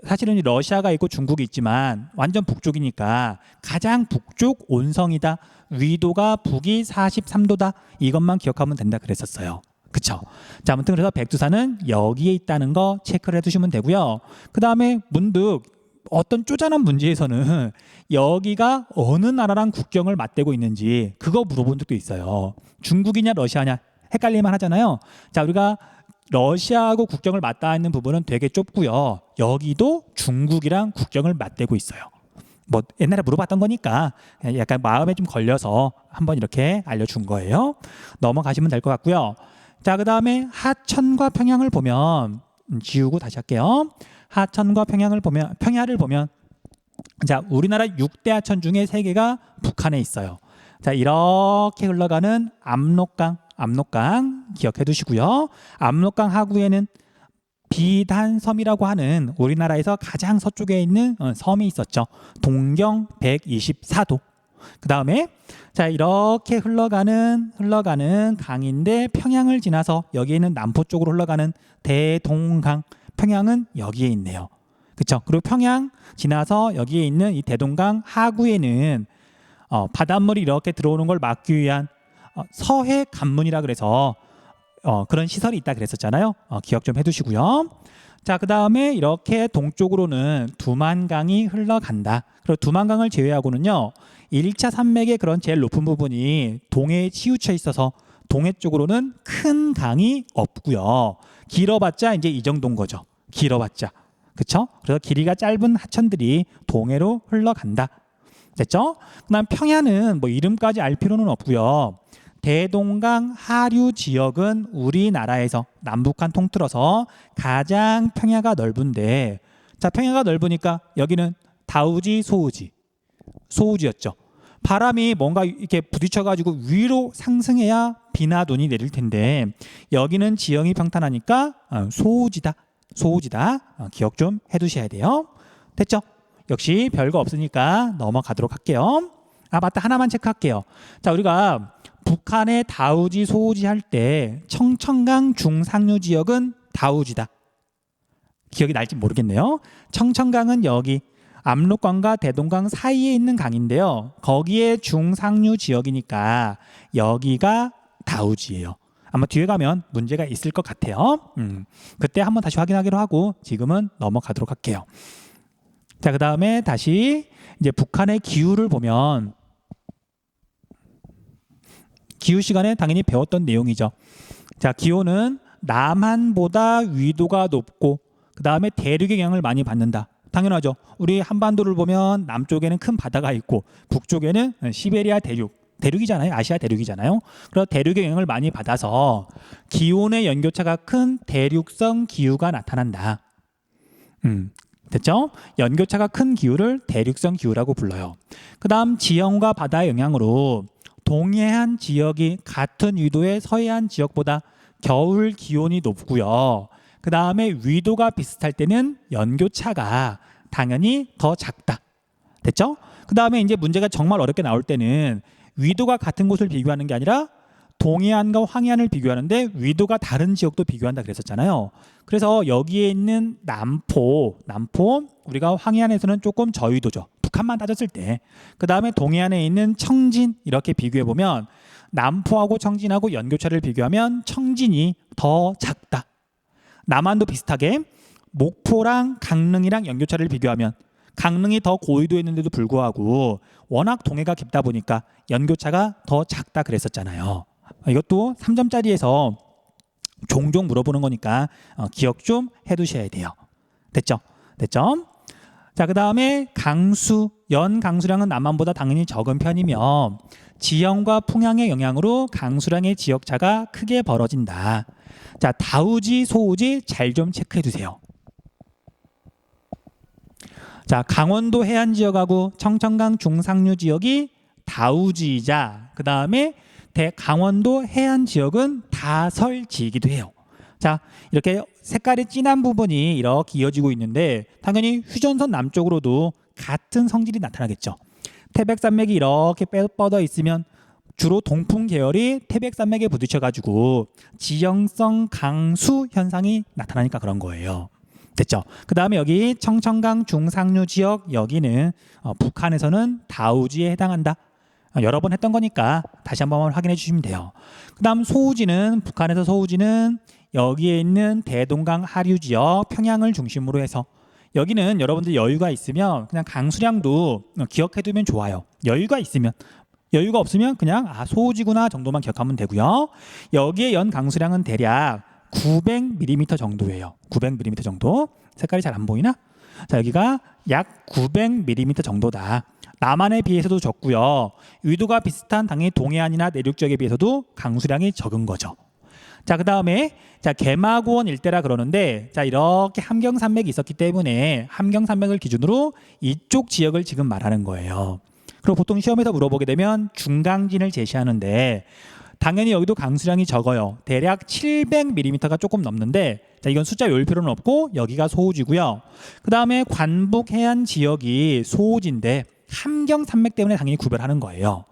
사실은 러시아가 있고 중국이 있지만 완전 북쪽이니까 가장 북쪽 온성이다. 위도가 북위 43도다. 이것만 기억하면 된다 그랬었어요. 그쵸? 자, 아무튼 그래서 백두산은 여기에 있다는 거 체크를 해두시면 되고요. 그 다음에 문득 어떤 쪼잔한 문제에서는 여기가 어느 나라랑 국경을 맞대고 있는지 그거 물어본 적도 있어요. 중국이냐 러시아냐 헷갈릴만 하잖아요. 자, 우리가 러시아하고 국경을 맞닿아 있는 부분은 되게 좁고요. 여기도 중국이랑 국경을 맞대고 있어요. 뭐 옛날에 물어봤던 거니까 약간 마음에 좀 걸려서 한번 이렇게 알려준 거예요. 넘어가시면 될 것 같고요. 자, 그 다음에 하천과 평양을 보면 지우고 다시 할게요. 하천과 평양을 보면 자, 우리나라 6대 하천 중에 3개가 북한에 있어요. 자, 이렇게 흘러가는 압록강 기억해 두시고요. 압록강 하구에는 비단섬이라고 하는 우리나라에서 가장 서쪽에 있는 섬이 있었죠. 동경 124도. 그 다음에 자, 이렇게 흘러가는 강인데 평양을 지나서 여기에 있는 남포 쪽으로 흘러가는 대동강. 평양은 여기에 있네요. 그쵸? 그리고 평양 지나서 여기에 있는 이 대동강 하구에는 바닷물이 이렇게 들어오는 걸 막기 위한 서해 관문이라 그래서 그런 시설이 있다 그랬었잖아요. 기억 좀 해두시고요. 자, 그 다음에 이렇게 동쪽으로는 두만강이 흘러간다. 그리고 두만강을 제외하고는요, 1차 산맥의 그런 제일 높은 부분이 동해에 치우쳐 있어서 동해 쪽으로는 큰 강이 없고요. 길어봤자 이제 이 정도인 거죠. 길어봤자. 그쵸? 그래서 길이가 짧은 하천들이 동해로 흘러간다. 됐죠? 그다음 평야는 뭐 이름까지 알 필요는 없고요. 대동강 하류 지역은 우리나라에서 남북한 통틀어서 가장 평야가 넓은데, 자, 평야가 넓으니까 여기는 다우지, 소우지였죠. 바람이 뭔가 이렇게 부딪혀가지고 위로 상승해야 비나 눈이 내릴 텐데 여기는 지형이 평탄하니까 소우지다. 기억 좀 해두셔야 돼요. 됐죠? 역시 별거 없으니까 넘어가도록 할게요. 맞다, 하나만 체크할게요. 자, 우리가 북한의 다우지, 소우지 할 때 청천강 중상류 지역은 다우지다. 기억이 날지 모르겠네요. 청천강은 여기 압록강과 대동강 사이에 있는 강인데요. 거기에 중상류 지역이니까 여기가 다우지예요. 아마 뒤에 가면 문제가 있을 것 같아요. 그때 한번 다시 확인하기로 하고 지금은 넘어가도록 할게요. 자, 그 다음에 다시 이제 북한의 기후를 보면, 기후 시간에 당연히 배웠던 내용이죠. 자, 기온은 남한보다 위도가 높고 그 다음에 대륙의 영향을 많이 받는다. 당연하죠. 우리 한반도를 보면 남쪽에는 큰 바다가 있고 북쪽에는 시베리아 대륙이잖아요. 아시아 대륙이잖아요. 그래서 대륙의 영향을 많이 받아서 기온의 연교차가 큰 대륙성 기후가 나타난다. 됐죠? 연교차가 큰 기후를 대륙성 기후라고 불러요. 그 다음 지형과 바다의 영향으로 동해안 지역이 같은 위도의 서해안 지역보다 겨울 기온이 높고요. 그 다음에 위도가 비슷할 때는 연교차가 당연히 더 작다. 됐죠? 그 다음에 이제 문제가 정말 어렵게 나올 때는 위도가 같은 곳을 비교하는 게 아니라 동해안과 황해안을 비교하는데 위도가 다른 지역도 비교한다 그랬었잖아요. 그래서 여기에 있는 남포 우리가 황해안에서는 조금 저위도죠. 북한만 따졌을 때. 그 다음에 동해안에 있는 청진 이렇게 비교해 보면 남포하고 청진하고 연교차를 비교하면 청진이 더 작다. 남한도 비슷하게 목포랑 강릉이랑 연교차를 비교하면 강릉이 더 고위도에 있는데도 불구하고 워낙 동해가 깊다 보니까 연교차가 더 작다 그랬었잖아요. 이것도 3점짜리에서 종종 물어보는 거니까 기억 좀 해두셔야 돼요. 됐죠? 자, 그 다음에 연 강수량은 남한보다 당연히 적은 편이며 지형과 풍향의 영향으로 강수량의 지역차가 크게 벌어진다. 자, 다우지, 소우지 잘 좀 체크해 두세요. 자, 강원도 해안 지역하고 청천강 중상류 지역이 다우지이자 그 다음에 강원도 해안 지역은 다설지이기도 해요. 자, 이렇게 색깔이 진한 부분이 이렇게 이어지고 있는데 당연히 휴전선 남쪽으로도 같은 성질이 나타나겠죠. 태백산맥이 이렇게 뻗어 있으면 주로 동풍 계열이 태백산맥에 부딪혀가지고 지형성 강수 현상이 나타나니까 그런 거예요. 됐죠? 그 다음에 여기 청천강 중상류 지역 여기는 북한에서는 다우지에 해당한다. 여러 번 했던 거니까 다시 한번 확인해 주시면 돼요. 그 다음 소우지는 북한에서 소우지는 여기에 있는 대동강 하류 지역 평양을 중심으로 해서 여기는 여러분들 여유가 있으면 그냥 강수량도 기억해 두면 좋아요. 여유가 있으면. 여유가 없으면 그냥 소우지구나 정도만 기억하면 되고요. 여기에 연 강수량은 대략 900mm 정도예요. 900mm 정도. 색깔이 잘 안 보이나? 자, 여기가 약 900mm 정도다. 남한에 비해서도 적고요. 위도가 비슷한 당연히 동해안이나 내륙 지역에 비해서도 강수량이 적은 거죠. 자, 그 다음에 개마고원 일대라 그러는데 자, 이렇게 함경산맥이 있었기 때문에 함경산맥을 기준으로 이쪽 지역을 지금 말하는 거예요. 그리고 보통 시험에서 물어보게 되면 중강진을 제시하는데 당연히 여기도 강수량이 적어요. 대략 700mm가 조금 넘는데 자, 이건 숫자 외울 필요는 없고 여기가 소우지고요. 그 다음에 관북 해안 지역이 소우지인데 함경산맥 때문에 당연히 구별하는 거예요.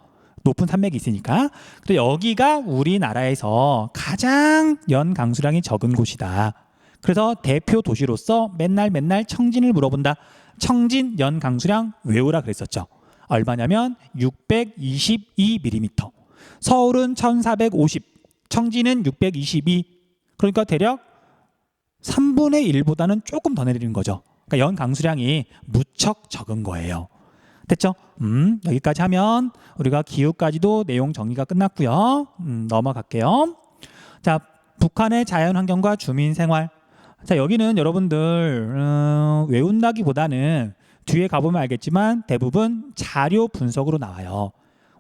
높은 산맥이 있으니까. 그래서 여기가 우리나라에서 가장 연 강수량이 적은 곳이다. 그래서 대표 도시로서 맨날 청진을 물어본다. 청진 연 강수량 외우라 그랬었죠. 얼마냐면 622mm. 서울은 1450, 청진은 622. 그러니까 대략 3분의 1보다는 조금 더 내리는 거죠. 그러니까 연 강수량이 무척 적은 거예요. 됐죠? 여기까지 하면 우리가 기후까지도 내용 정리가 끝났고요. 넘어갈게요. 자, 북한의 자연환경과 주민생활. 자, 여기는 여러분들 외운다기보다는 뒤에 가보면 알겠지만 대부분 자료 분석으로 나와요.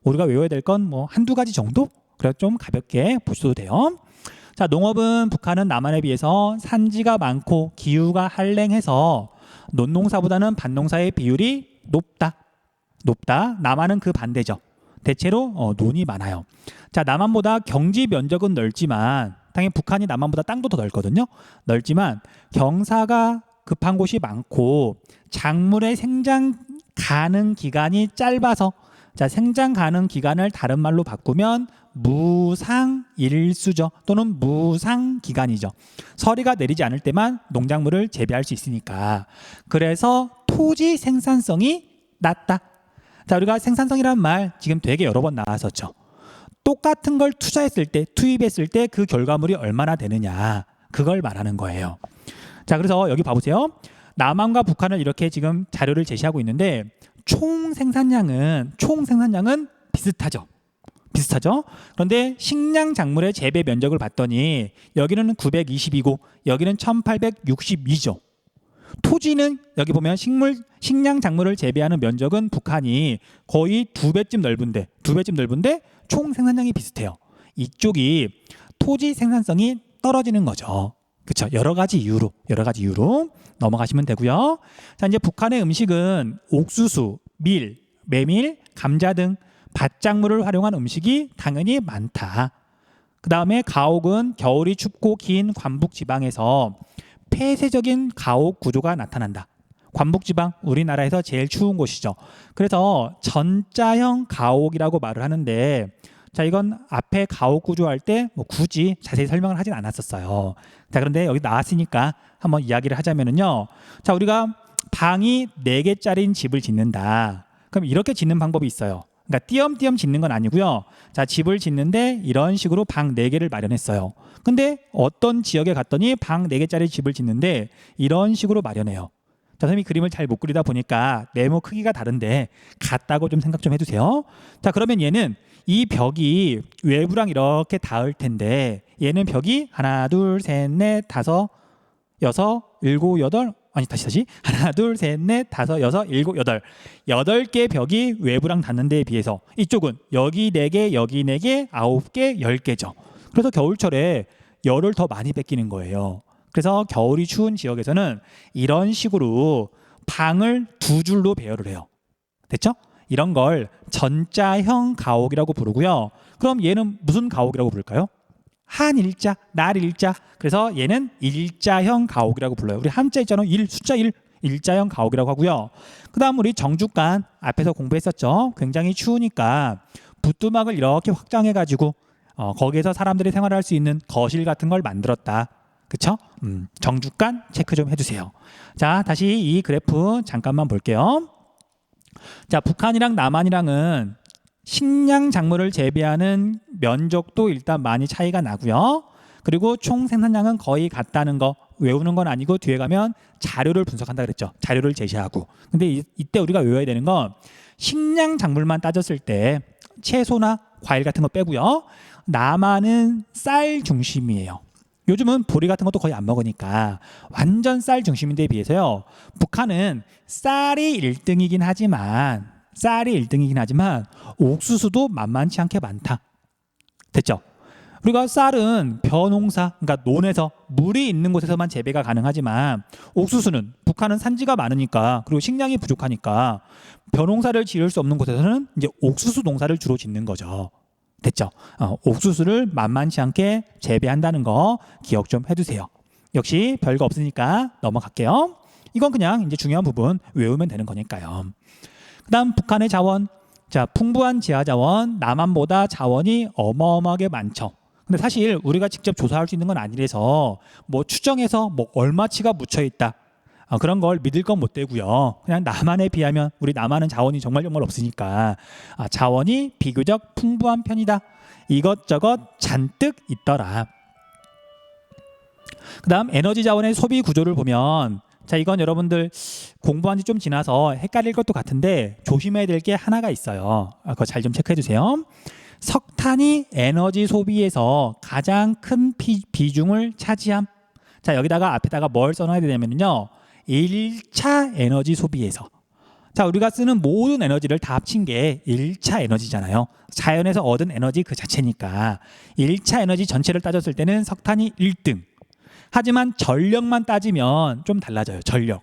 우리가 외워야 될 건 뭐 한두 가지 정도? 그래서 좀 가볍게 보셔도 돼요. 자, 농업은 북한은 남한에 비해서 산지가 많고 기후가 한랭해서 논농사보다는 밭농사의 비율이 높다. 남한은 그 반대죠. 대체로 논이 많아요. 자, 남한보다 경지 면적은 넓지만 당연히 북한이 남한보다 땅도 더 넓거든요. 넓지만 경사가 급한 곳이 많고 작물의 생장 가능 기간이 짧아서, 자, 생장 가능 기간을 다른 말로 바꾸면 무상일수죠. 또는 무상기간이죠. 서리가 내리지 않을 때만 농작물을 재배할 수 있으니까. 그래서 토지 생산성이 낮다. 자, 우리가 생산성이라는 말 지금 되게 여러 번 나왔었죠. 똑같은 걸 투자했을 때, 투입했을 때 그 결과물이 얼마나 되느냐, 그걸 말하는 거예요. 자, 그래서 여기 봐보세요. 남한과 북한을 이렇게 지금 자료를 제시하고 있는데 총 생산량은 비슷하죠. 그런데 식량 작물의 재배 면적을 봤더니 여기는 920이고 여기는 1862죠. 토지는 여기 보면 식량 작물을 재배하는 면적은 북한이 거의 두 배쯤 넓은데 총 생산량이 비슷해요. 이쪽이 토지 생산성이 떨어지는 거죠. 그렇죠? 여러 가지 이유로 넘어가시면 되고요. 자, 이제 북한의 음식은 옥수수, 밀, 메밀, 감자 등 밭작물을 활용한 음식이 당연히 많다. 그 다음에 가옥은 겨울이 춥고 긴 관북지방에서 폐쇄적인 가옥 구조가 나타난다. 관북지방, 우리나라에서 제일 추운 곳이죠. 그래서 전자형 가옥이라고 말을 하는데, 자, 이건 앞에 가옥 구조할 때 뭐 굳이 자세히 설명을 하진 않았었어요. 자, 그런데 여기 나왔으니까 한번 이야기를 하자면은요. 자, 우리가 방이 4개짜리인 집을 짓는다. 그럼 이렇게 짓는 방법이 있어요. 그러니까 띄엄띄엄 짓는 건 아니고요. 자, 집을 짓는데 이런 식으로 방 4개를 마련했어요. 근데 어떤 지역에 갔더니 방 4개짜리 집을 짓는데 이런 식으로 마련해요. 자, 선생님이 그림을 잘 못 그리다 보니까 네모 크기가 다른데 같다고 좀 생각 좀 해주세요. 자, 그러면 얘는 이 벽이 외부랑 이렇게 닿을 텐데 얘는 벽이 하나, 둘, 셋, 넷, 다섯, 여섯, 일곱, 여덟, 아니 다시 하나, 둘, 셋, 넷, 다섯, 여섯, 일곱, 여덟, 8개 벽이 외부랑 닿는 데에 비해서 이쪽은 여기 4개, 여기 4개, 9개, 10개죠. 그래서 겨울철에 열을 더 많이 뺏기는 거예요. 그래서 겨울이 추운 지역에서는 이런 식으로 방을 2줄로 배열을 해요. 됐죠? 이런 걸 전자형 가옥이라고 부르고요. 그럼 얘는 무슨 가옥이라고 부를까요? 한일자, 날일자. 그래서 얘는 일자형 가옥이라고 불러요. 우리 한자 있잖아요. 숫자 1, 일자형 가옥이라고 하고요. 그 다음 우리 정주간 앞에서 공부했었죠. 굉장히 추우니까 부뚜막을 이렇게 확장해가지고 거기에서 사람들이 생활할 수 있는 거실 같은 걸 만들었다. 그쵸? 정주간 체크 좀 해주세요. 자, 다시 이 그래프 잠깐만 볼게요. 자, 북한이랑 남한이랑은 식량 작물을 재배하는 면적도 일단 많이 차이가 나고요. 그리고 총 생산량은 거의 같다는 거 외우는 건 아니고 뒤에 가면 자료를 분석한다 그랬죠. 자료를 제시하고. 근데 이때 우리가 외워야 되는 건 식량 작물만 따졌을 때 채소나 과일 같은 거 빼고요. 남한은 쌀 중심이에요. 요즘은 보리 같은 것도 거의 안 먹으니까 완전 쌀 중심인데 비해서요. 북한은 쌀이 1등이긴 하지만 옥수수도 만만치 않게 많다. 됐죠? 우리가 쌀은 벼농사, 그러니까 논에서 물이 있는 곳에서만 재배가 가능하지만 옥수수는 북한은 산지가 많으니까 그리고 식량이 부족하니까 벼농사를 지을 수 없는 곳에서는 이제 옥수수 농사를 주로 짓는 거죠. 됐죠? 옥수수를 만만치 않게 재배한다는 거 기억 좀 해두세요. 역시 별거 없으니까 넘어갈게요. 이건 그냥 이제 중요한 부분 외우면 되는 거니까요. 그다음 북한의 자원. 자, 풍부한 지하 자원, 남한보다 자원이 어마어마하게 많죠. 근데 사실 우리가 직접 조사할 수 있는 건 아니라서 뭐 추정해서 뭐 얼마치가 묻혀 있다. 그런 걸 믿을 건 못 되고요. 그냥 남한에 비하면 우리 남한은 자원이 정말 없으니까 자원이 비교적 풍부한 편이다. 이것저것 잔뜩 있더라. 그다음 에너지 자원의 소비 구조를 보면 자 이건 여러분들 공부한 지 좀 지나서 헷갈릴 것도 같은데 조심해야 될 게 하나가 있어요. 그거 잘 좀 체크해 주세요. 석탄이 에너지 소비에서 가장 큰 비중을 차지함. 자 여기다가 앞에다가 뭘 써놔야 되냐면요. 1차 에너지 소비에서. 자 우리가 쓰는 모든 에너지를 다 합친 게 1차 에너지잖아요. 자연에서 얻은 에너지 그 자체니까 1차 에너지 전체를 따졌을 때는 석탄이 1등. 하지만 전력만 따지면 좀 달라져요. 전력.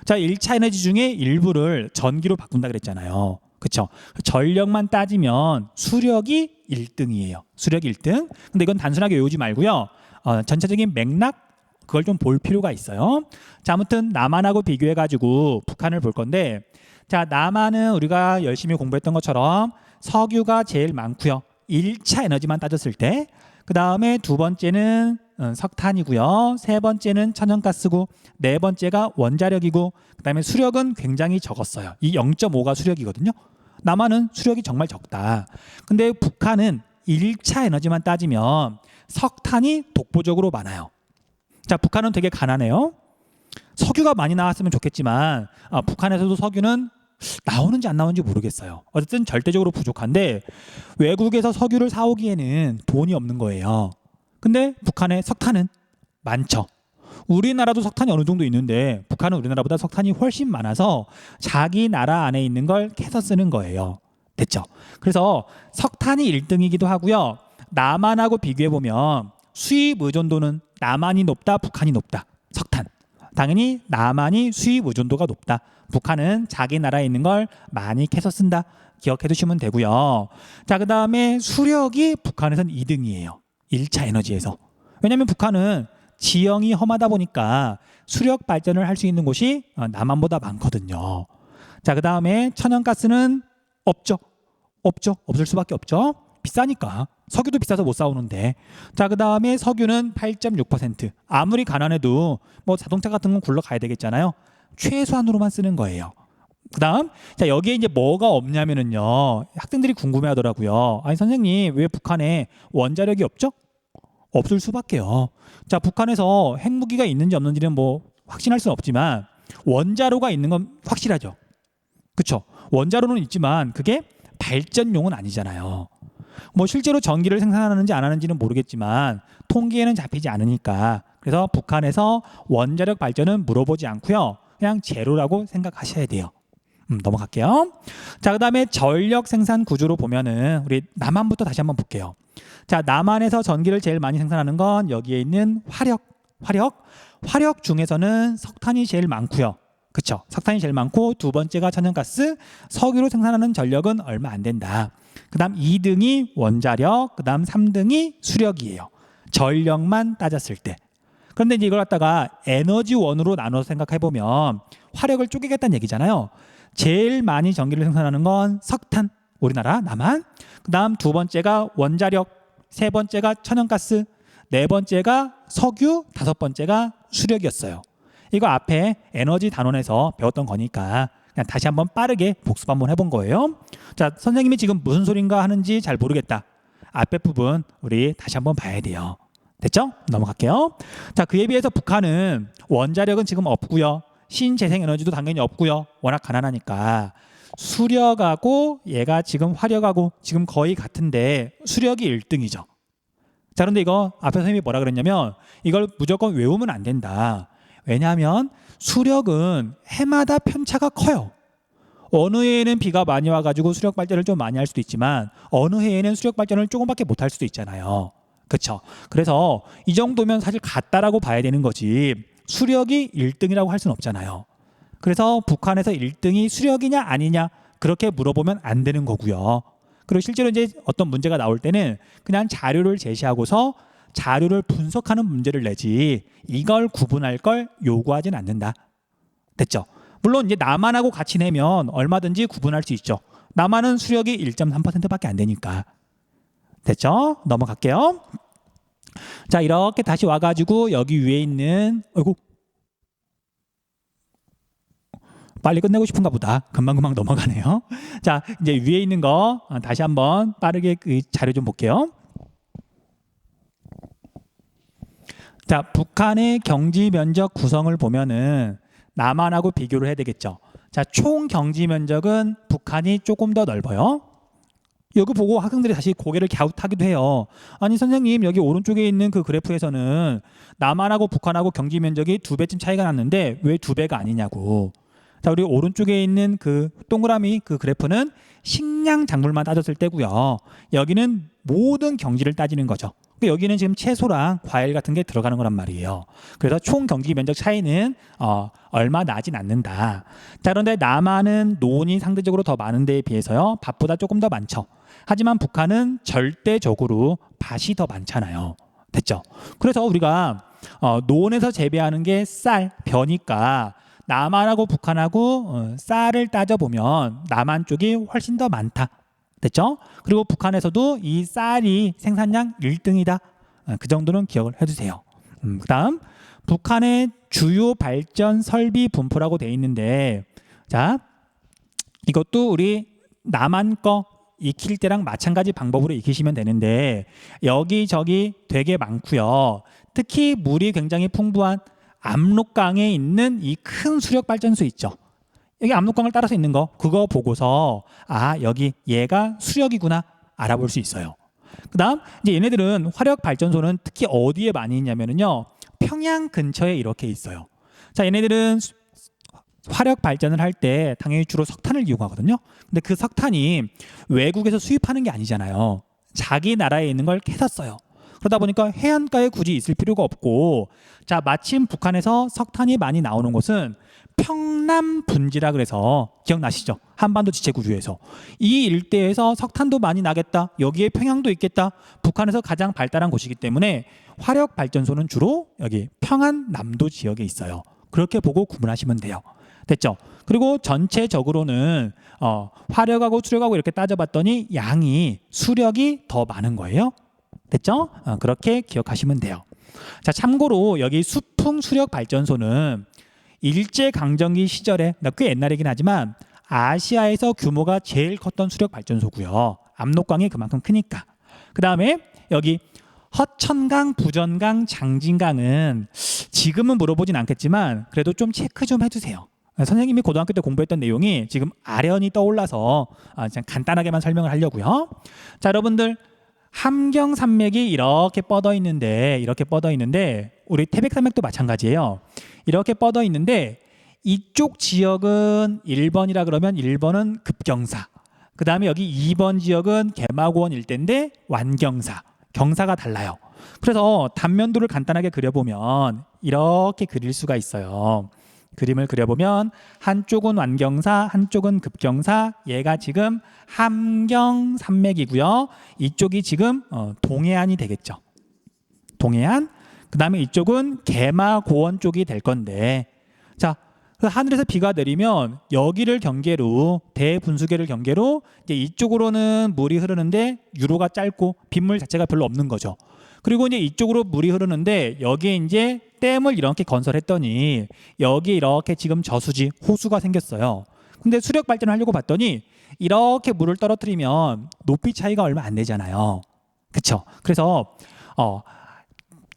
자 1차 에너지 중에 일부를 전기로 바꾼다 그랬잖아요. 그렇죠? 전력만 따지면 수력이 1등이에요. 수력이 1등. 근데 이건 단순하게 외우지 말고요. 전체적인 맥락 그걸 좀 볼 필요가 있어요. 자, 아무튼 남한하고 비교해 가지고 북한을 볼 건데 자, 남한은 우리가 열심히 공부했던 것처럼 석유가 제일 많고요. 1차 에너지만 따졌을 때. 그다음에 두 번째는 석탄이고요. 세 번째는 천연가스고 네 번째가 원자력이고 그다음에 수력은 굉장히 적었어요. 이 0.5가 수력이거든요. 남한은 수력이 정말 적다. 근데 북한은 1차 에너지만 따지면 석탄이 독보적으로 많아요. 자, 북한은 되게 가난해요. 석유가 많이 나왔으면 좋겠지만 북한에서도 석유는 나오는지 안 나오는지 모르겠어요. 어쨌든 절대적으로 부족한데 외국에서 석유를 사오기에는 돈이 없는 거예요. 근데 북한의 석탄은 많죠. 우리나라도 석탄이 어느 정도 있는데 북한은 우리나라보다 석탄이 훨씬 많아서 자기 나라 안에 있는 걸 캐서 쓰는 거예요. 됐죠? 그래서 석탄이 1등이기도 하고요. 남한하고 비교해보면 수입 의존도는 남한이 높다, 북한이 높다. 석탄. 당연히 남한이 수입 의존도가 높다. 북한은 자기 나라에 있는 걸 많이 캐서 쓴다. 기억해 두시면 되고요. 자, 그다음에 수력이 북한에서는 2등이에요. 1차 에너지에서. 왜냐하면 북한은 지형이 험하다 보니까 수력 발전을 할 수 있는 곳이 남한보다 많거든요. 자, 그다음에 천연가스는 없죠. 없을 수밖에 없죠. 비싸니까. 석유도 비싸서 못 사오는데. 자, 그다음에 석유는 8.6%. 아무리 가난해도 뭐 자동차 같은 건 굴러가야 되겠잖아요. 최소한으로만 쓰는 거예요. 그다음 자 여기에 이제 뭐가 없냐면은요. 학생들이 궁금해하더라고요. 아니 선생님 왜 북한에 원자력이 없죠? 없을 수밖에요. 자 북한에서 핵무기가 있는지 없는지는 뭐 확신할 수는 없지만 원자로가 있는 건 확실하죠. 그렇죠? 원자로는 있지만 그게 발전용은 아니잖아요. 뭐 실제로 전기를 생산하는지 안 하는지는 모르겠지만 통계에는 잡히지 않으니까 그래서 북한에서 원자력 발전은 물어보지 않고요. 그냥 제로라고 생각하셔야 돼요. 넘어갈게요. 자, 그다음에 전력 생산 구조로 보면은 우리 남한부터 다시 한번 볼게요. 자, 남한에서 전기를 제일 많이 생산하는 건 여기에 있는 화력 중에서는 석탄이 제일 많고요. 그렇죠? 석탄이 제일 많고 두 번째가 천연가스, 석유로 생산하는 전력은 얼마 안 된다. 그다음 2등이 원자력, 그다음 3등이 수력이에요. 전력만 따졌을 때. 그런데 이제 이걸 갖다가 에너지원으로 나눠서 생각해 보면 화력을 쪼개겠다는 얘기잖아요. 제일 많이 전기를 생산하는 건 석탄, 우리나라, 남한. 그다음 두 번째가 원자력, 세 번째가 천연가스, 네 번째가 석유, 다섯 번째가 수력이었어요. 이거 앞에 에너지 단원에서 배웠던 거니까 그냥 다시 한번 빠르게 복습 한번 해본 거예요. 자, 선생님이 지금 무슨 소린가 하는지 잘 모르겠다. 앞에 부분 우리 다시 한번 봐야 돼요. 됐죠? 넘어갈게요. 자, 그에 비해서 북한은 원자력은 지금 없고요. 신재생에너지도 당연히 없고요. 워낙 가난하니까. 수력하고 얘가 지금 화력하고 지금 거의 같은데 수력이 1등이죠. 자, 그런데 이거 앞에 선생님이 뭐라 그랬냐면 이걸 무조건 외우면 안 된다. 왜냐하면 수력은 해마다 편차가 커요. 어느 해에는 비가 많이 와가지고 수력 발전을 좀 많이 할 수도 있지만 어느 해에는 수력 발전을 조금밖에 못 할 수도 있잖아요. 그렇죠? 그래서 이 정도면 사실 같다라고 봐야 되는 거지 수력이 1등이라고 할 수는 없잖아요. 그래서 북한에서 1등이 수력이냐 아니냐 그렇게 물어보면 안 되는 거고요. 그리고 실제로 이제 어떤 문제가 나올 때는 그냥 자료를 제시하고서 자료를 분석하는 문제를 내지 이걸 구분할 걸 요구하진 않는다. 됐죠? 물론 이제 남한하고 같이 내면 얼마든지 구분할 수 있죠. 남한은 수력이 1.3%밖에 안 되니까. 됐죠? 넘어갈게요. 자, 이렇게 다시 와가지고 여기 위에 있는, 아이고, 빨리 끝내고 싶은가 보다. 금방금방 넘어가네요. 자, 이제 위에 있는 거 다시 한번 빠르게 그 자료 좀 볼게요. 자, 북한의 경지 면적 구성을 보면은 남한하고 비교를 해야 되겠죠. 자, 총 경지 면적은 북한이 조금 더 넓어요. 여기 보고 학생들이 다시 고개를 갸웃하기도 해요. 아니 선생님, 여기 오른쪽에 있는 그 그래프에서는 남한하고 북한하고 경지 면적이 2배쯤 차이가 났는데 왜 2배가 아니냐고. 자, 우리 오른쪽에 있는 그 동그라미 그 그래프는 식량 작물만 따졌을 때고요. 여기는 모든 경지를 따지는 거죠. 그러니까 여기는 지금 채소랑 과일 같은 게 들어가는 거란 말이에요. 그래서 총 경지 면적 차이는 얼마 나진 않는다. 자, 그런데 남한은 논이 상대적으로 더 많은 데에 비해서요, 밭보다 조금 더 많죠. 하지만 북한은 절대적으로 밭이 더 많잖아요. 됐죠? 그래서 우리가 논에서 재배하는 게 쌀, 벼니까 남한하고 북한하고 쌀을 따져보면 남한 쪽이 훨씬 더 많다. 됐죠? 그리고 북한에서도 이 쌀이 생산량 1등이다. 그 정도는 기억을 해주세요. 그 다음 북한의 주요 발전 설비 분포라고 돼 있는데, 자, 이것도 우리 남한 거 익힐 때랑 마찬가지 방법으로 익히시면 되는데 여기저기 되게 많고요. 특히 물이 굉장히 풍부한 압록강에 있는 이 큰 수력 발전소 있죠. 여기 압록강을 따라서 있는 거, 그거 보고서 아, 여기 얘가 수력이구나 알아볼 수 있어요. 그다음 이제 얘네들은 화력 발전소는 특히 어디에 많이 있냐면요, 평양 근처에 이렇게 있어요. 자, 얘네들은 화력 발전을 할 때 당연히 주로 석탄을 이용하거든요. 근데 그 석탄이 외국에서 수입하는 게 아니잖아요. 자기 나라에 있는 걸 캐서 써요. 그러다 보니까 해안가에 굳이 있을 필요가 없고, 자, 마침 북한에서 석탄이 많이 나오는 곳은 평남 분지라 그래서 기억나시죠? 한반도 지체구조에서 이 일대에서 석탄도 많이 나겠다. 여기에 평양도 있겠다. 북한에서 가장 발달한 곳이기 때문에 화력 발전소는 주로 여기 평안남도 지역에 있어요. 그렇게 보고 구분하시면 돼요. 됐죠? 그리고 전체적으로는 화력하고 수력하고 이렇게 따져봤더니 양이 수력이 더 많은 거예요. 됐죠? 그렇게 기억하시면 돼요. 자, 참고로 여기 수풍 수력 발전소는 일제강점기 시절에 꽤 옛날이긴 하지만 아시아에서 규모가 제일 컸던 수력 발전소고요. 압록강이 그만큼 크니까. 그 다음에 여기 허천강, 부전강, 장진강은 지금은 물어보진 않겠지만 그래도 좀 체크 좀 해주세요. 선생님이 고등학교 때 공부했던 내용이 지금 아련히 떠올라서 그냥 간단하게만 설명을 하려고요. 자, 여러분들 함경산맥이 이렇게 뻗어 있는데 우리 태백산맥도 마찬가지예요. 이렇게 뻗어 있는데 이쪽 지역은 1번이라 그러면 1번은 급경사, 그 다음에 여기 2번 지역은 개마고원 일대인데 완경사, 경사가 달라요. 그래서 단면도를 간단하게 그려보면 이렇게 그릴 수가 있어요. 그림을 그려보면 한쪽은 완경사, 한쪽은 급경사, 얘가 지금 함경산맥이고요. 이쪽이 지금 동해안이 되겠죠. 동해안. 그 다음에 이쪽은 개마고원 쪽이 될 건데, 자, 하늘에서 비가 내리면 여기를 경계로, 대분수계를 경계로 이제 이쪽으로는 물이 흐르는데 유로가 짧고 빗물 자체가 별로 없는 거죠. 그리고 이제 이쪽으로 물이 흐르는데 여기에 이제 댐을 이렇게 건설했더니 여기 이렇게 지금 저수지, 호수가 생겼어요. 근데 수력 발전을 하려고 봤더니 이렇게 물을 떨어뜨리면 높이 차이가 얼마 안 되잖아요. 그렇죠? 그래서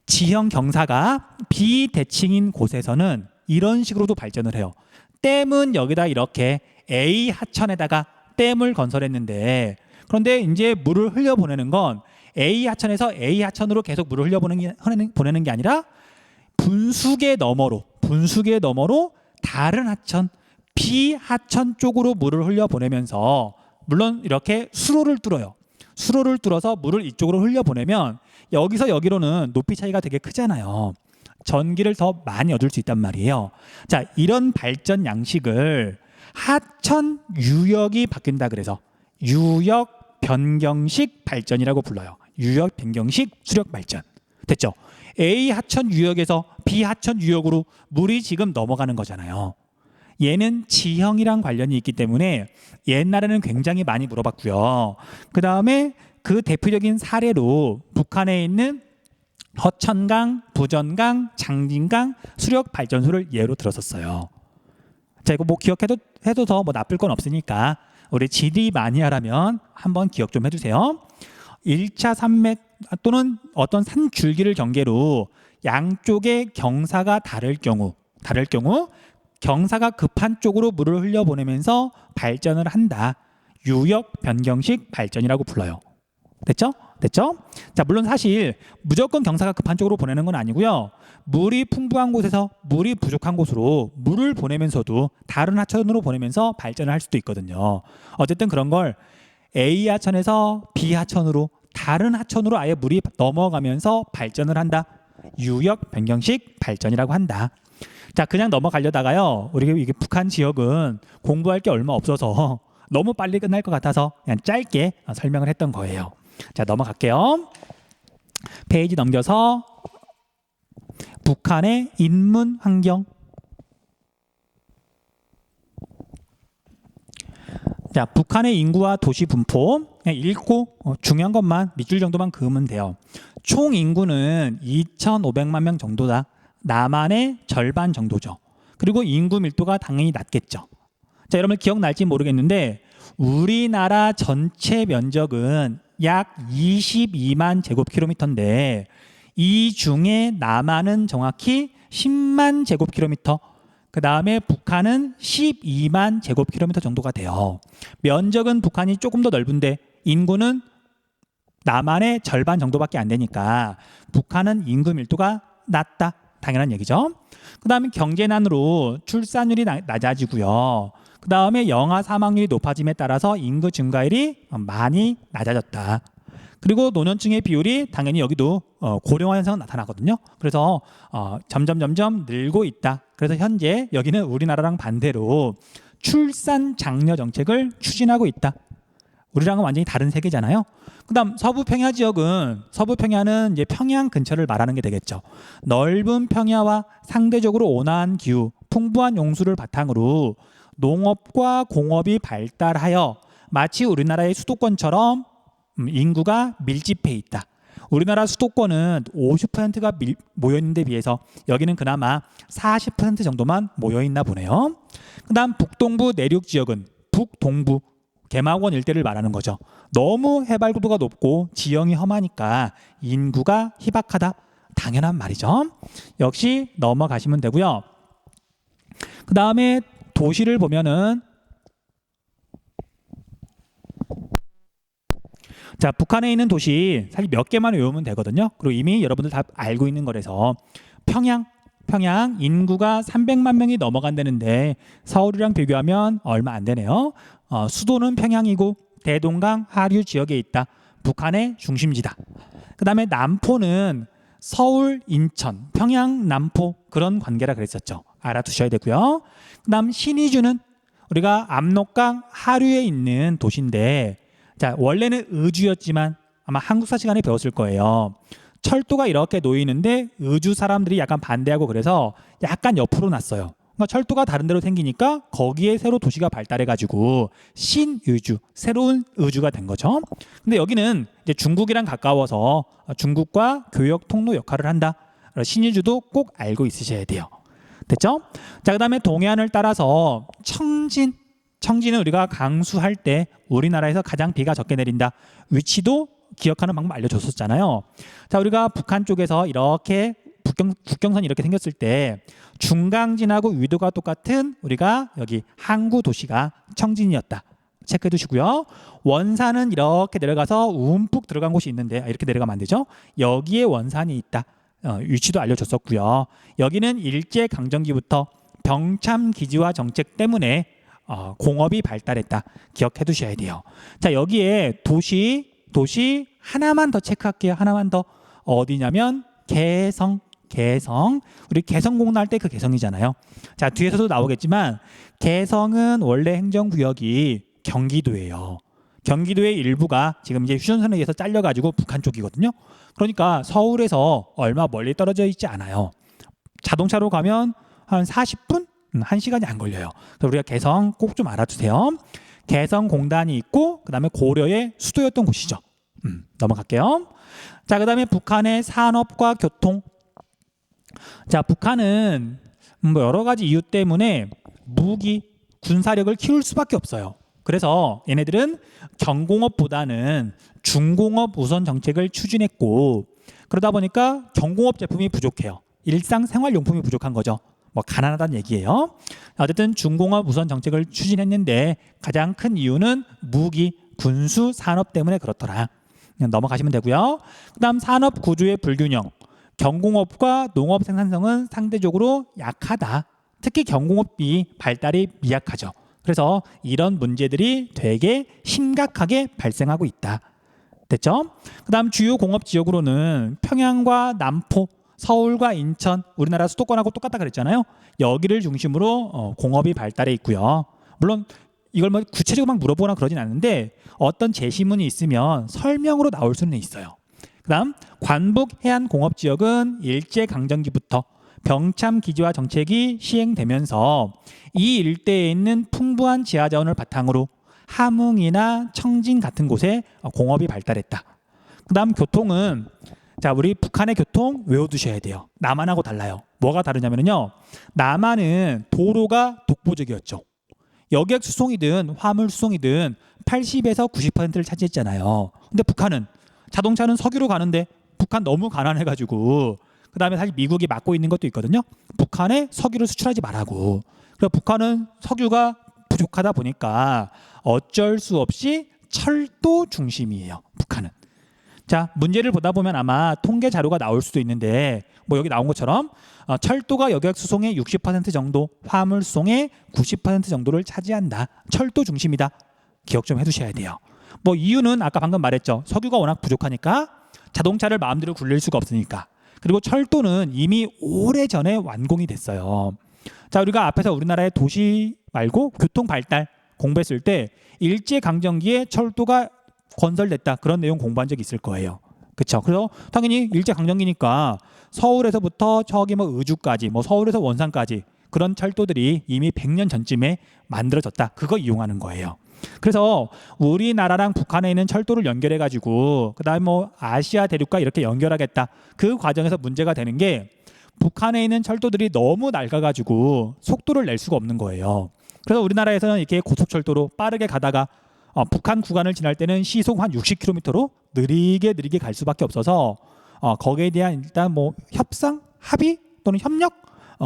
지형 경사가 비대칭인 곳에서는 이런 식으로도 발전을 해요. 댐은 여기다 이렇게 A 하천에다가 댐을 건설했는데, 그런데 이제 물을 흘려보내는 건 A 하천에서 A 하천으로 계속 물을 흘려보내는 게 아니라 분수계 너머로 다른 하천, B 하천 쪽으로 물을 흘려보내면서, 물론 이렇게 수로를 뚫어요. 수로를 뚫어서 물을 이쪽으로 흘려보내면 여기서 여기로는 높이 차이가 되게 크잖아요. 전기를 더 많이 얻을 수 있단 말이에요. 자, 이런 발전 양식을 하천 유역이 바뀐다 그래서 유역 변경식 발전이라고 불러요. 유역 변경식 수력 발전. 됐죠? A 하천 유역에서 B 하천 유역으로 물이 지금 넘어가는 거잖아요. 얘는 지형이랑 관련이 있기 때문에 옛날에는 굉장히 많이 물어봤고요. 그 다음에 그 대표적인 사례로 북한에 있는 허천강, 부전강, 장진강 수력 발전소를 예로 들었었어요. 자, 이거 뭐 해둬서 뭐 나쁠 건 없으니까 우리 지리 마니아라면 한번 기억 좀 해주세요. 1차 산맥 또는 어떤 산 줄기를 경계로 양쪽의 경사가 다를 경우 경사가 급한 쪽으로 물을 흘려보내면서 발전을 한다. 유역 변경식 발전이라고 불러요. 됐죠? 자, 물론 사실 무조건 경사가 급한 쪽으로 보내는 건 아니고요. 물이 풍부한 곳에서 물이 부족한 곳으로 물을 보내면서도 다른 하천으로 보내면서 발전을 할 수도 있거든요. 어쨌든 그런 걸 A 하천에서 B 하천으로 다른 하천으로 아예 물이 넘어가면서 발전을 한다. 유역 변경식 발전이라고 한다. 자, 그냥 넘어가려다가요. 우리 이게 북한 지역은 공부할 게 얼마 없어서 너무 빨리 끝날 것 같아서 그냥 짧게 설명을 했던 거예요. 자, 넘어갈게요. 페이지 넘겨서 북한의 인문 환경. 자, 북한의 인구와 도시 분포 그냥 읽고 중요한 것만 밑줄 정도만 그으면 돼요. 총 인구는 2,500만 명 정도다. 남한의 절반 정도죠. 그리고 인구 밀도가 당연히 낮겠죠. 자, 여러분 기억날지 모르겠는데 우리나라 전체 면적은 약 22만 제곱킬로미터인데 이 중에 남한은 정확히 10만 제곱킬로미터, 그 다음에 북한은 12만 제곱킬로미터 정도가 돼요. 면적은 북한이 조금 더 넓은데 인구는 남한의 절반 정도밖에 안 되니까 북한은 인구 밀도가 낮다. 당연한 얘기죠. 그 다음에 경제난으로 출산율이 낮아지고요. 그 다음에 영아 사망률이 높아짐에 따라서 인구 증가율이 많이 낮아졌다. 그리고 노년층의 비율이 당연히 여기도 고령화 현상은 나타나거든요. 그래서 점점 늘고 있다. 그래서 현재 여기는 우리나라랑 반대로 출산 장려 정책을 추진하고 있다. 우리랑은 완전히 다른 세계잖아요. 그다음 서부 평야 지역은 서부 평야는 이제 평양 근처를 말하는 게 되겠죠. 넓은 평야와 상대적으로 온화한 기후, 풍부한 용수를 바탕으로 농업과 공업이 발달하여 마치 우리나라의 수도권처럼 인구가 밀집해 있다. 우리나라 수도권은 50%가 모여 있는 데 비해서 여기는 그나마 40% 정도만 모여 있나 보네요. 그다음 북동부 내륙 지역은 북동부 개마원 일대를 말하는 거죠. 너무 해발 고도가 높고 지형이 험하니까 인구가 희박하다. 당연한 말이죠. 역시 넘어가시면 되고요. 그 다음에 도시를 보면은 자, 북한에 있는 도시 사실 몇 개만 외우면 되거든요. 그리고 이미 여러분들 다 알고 있는 거라서 평양 인구가 300만 명이 넘어간다는데 서울이랑 비교하면 얼마 안 되네요. 수도는 평양이고 대동강 하류 지역에 있다. 북한의 중심지다. 그 다음에 남포는 서울, 인천, 평양, 남포 그런 관계라 그랬었죠. 알아두셔야 되고요. 그 다음 신의주는 우리가 압록강 하류에 있는 도시인데 자, 원래는 의주였지만 아마 한국사 시간에 배웠을 거예요. 철도가 이렇게 놓이는데 의주 사람들이 약간 반대하고 그래서 약간 옆으로 놨어요. 그러니까 철도가 다른 데로 생기니까 거기에 새로 도시가 발달해가지고 신의주, 새로운 의주가 된 거죠. 근데 여기는 이제 중국이랑 가까워서 중국과 교역 통로 역할을 한다. 신의주도 꼭 알고 있으셔야 돼요. 됐죠? 자, 그다음에 동해안을 따라서 청진은 우리가 강수할 때 우리나라에서 가장 비가 적게 내린다. 위치도 기억하는 방법 알려줬었잖아요. 자, 우리가 북한 쪽에서 이렇게 국경선이 이렇게 생겼을 때 중강진하고 위도가 똑같은 우리가 여기 항구 도시가 청진이었다. 체크해 두시고요. 원산은 이렇게 내려가서 움푹 들어간 곳이 있는데 이렇게 내려가면 안 되죠. 여기에 원산이 있다. 위치도 알려줬었고요. 여기는 일제강점기부터 병참 기지화 정책 때문에 공업이 발달했다. 기억해 두셔야 돼요. 자, 여기에 도시 하나만 더 체크할게요. 하나만 더. 어디냐면 개성. 우리 개성공단 할 때 그 개성이잖아요. 자, 뒤에서도 나오겠지만 개성은 원래 행정구역이 경기도예요. 경기도의 일부가 지금 이제 휴전선에 의해서 잘려가지고 북한 쪽이거든요. 그러니까 서울에서 얼마 멀리 떨어져 있지 않아요. 자동차로 가면 한 40분? 1시간이 안 걸려요. 그래서 우리가 개성 꼭 좀 알아두세요. 개성공단이 있고 그 다음에 고려의 수도였던 곳이죠. 넘어갈게요. 자, 그다음에 북한의 산업과 교통. 자, 북한은 뭐 여러 가지 이유 때문에 무기, 군사력을 키울 수밖에 없어요. 그래서 얘네들은 경공업보다는 중공업 우선 정책을 추진했고, 그러다 보니까 경공업 제품이 부족해요. 일상생활용품이 부족한 거죠. 뭐 가난하다는 얘기예요. 어쨌든 중공업 우선 정책을 추진했는데 가장 큰 이유는 무기, 군수, 산업 때문에 그렇더라. 그냥 넘어가시면 되고요. 그다음 산업 구조의 불균형. 경공업과 농업 생산성은 상대적으로 약하다. 특히 경공업이 발달이 미약하죠. 그래서 이런 문제들이 되게 심각하게 발생하고 있다. 됐죠? 그다음 주요 공업 지역으로는 평양과 남포, 서울과 인천, 우리나라 수도권하고 똑같다 그랬잖아요. 여기를 중심으로 공업이 발달해 있고요. 물론 이걸 뭐 구체적으로 막 물어보거나 그러진 않는데 어떤 제시문이 있으면 설명으로 나올 수는 있어요. 그다음 관북 해안 공업 지역은 일제 강점기부터 병참 기지화 정책이 시행되면서 이 일대에 있는 풍부한 지하 자원을 바탕으로 함흥이나 청진 같은 곳에 공업이 발달했다. 그다음 교통은 자, 우리 북한의 교통 외워두셔야 돼요. 남한하고 달라요. 뭐가 다르냐면요. 남한은 도로가 독보적이었죠. 여객 수송이든 화물 수송이든 80에서 90%를 차지했잖아요. 근데 북한은 자동차는 석유로 가는데 북한 너무 가난해가지고 그다음에 사실 미국이 막고 있는 것도 있거든요. 북한에 석유를 수출하지 말라고. 그래서 북한은 석유가 부족하다 보니까 어쩔 수 없이 철도 중심이에요. 북한은. 자, 문제를 보다 보면 아마 통계 자료가 나올 수도 있는데 뭐 여기 나온 것처럼 철도가 여객 수송의 60% 정도, 화물 수송의 90% 정도를 차지한다. 철도 중심이다. 기억 좀 해두셔야 돼요. 뭐 이유는 아까 방금 말했죠. 석유가 워낙 부족하니까 자동차를 마음대로 굴릴 수가 없으니까. 그리고 철도는 이미 오래전에 완공이 됐어요. 자, 우리가 앞에서 우리나라의 도시 말고 교통 발달 공부했을 때 일제강점기에 철도가 건설됐다. 그런 내용 공부한 적이 있을 거예요. 그렇죠? 그래서 당연히 일제강점기니까 서울에서부터 저기 뭐 의주까지, 뭐 서울에서 원산까지 그런 철도들이 이미 100년 전쯤에 만들어졌다. 그거 이용하는 거예요. 그래서 우리나라랑 북한에 있는 철도를 연결해 가지고 그다음에 뭐 아시아 대륙과 이렇게 연결하겠다. 그 과정에서 문제가 되는 게 북한에 있는 철도들이 너무 낡아 가지고 속도를 낼 수가 없는 거예요. 그래서 우리나라에서는 이렇게 고속철도로 빠르게 가다가 북한 구간을 지날 때는 시속 한 60km로 느리게 갈 수밖에 없어서 거기에 대한 일단 뭐 협상, 합의 또는 협력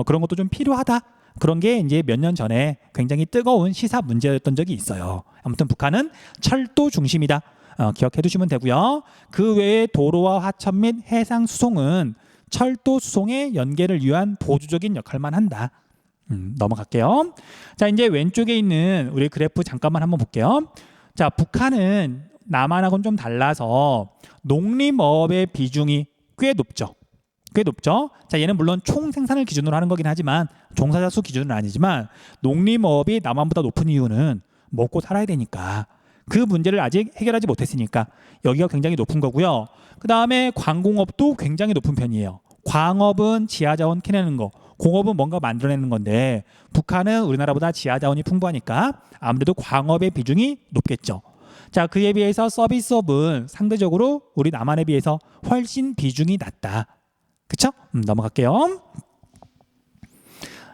그런 것도 좀 필요하다. 그런 게 이제 몇 년 전에 굉장히 뜨거운 시사 문제였던 적이 있어요. 아무튼 북한은 철도 중심이다. 기억해 두시면 되고요. 그 외에 도로와 하천 및 해상 수송은 철도 수송의 연계를 위한 보조적인 역할만 한다. 넘어갈게요. 자, 이제 왼쪽에 있는 우리 그래프 잠깐만 한번 볼게요. 자, 북한은 남한하고는 좀 달라서 농림어업의 비중이 꽤 높죠. 꽤 높죠. 자, 얘는 물론 총 생산을 기준으로 하는 거긴 하지만 종사자 수 기준은 아니지만 농림어업이 남한보다 높은 이유는 먹고 살아야 되니까 그 문제를 아직 해결하지 못했으니까 여기가 굉장히 높은 거고요. 그 다음에 광공업도 굉장히 높은 편이에요. 광업은 지하자원 캐내는 거, 공업은 뭔가 만들어내는 건데 북한은 우리나라보다 지하자원이 풍부하니까 아무래도 광업의 비중이 높겠죠. 자, 그에 비해서 서비스업은 상대적으로 우리 남한에 비해서 훨씬 비중이 낮다. 그쵸? 넘어갈게요.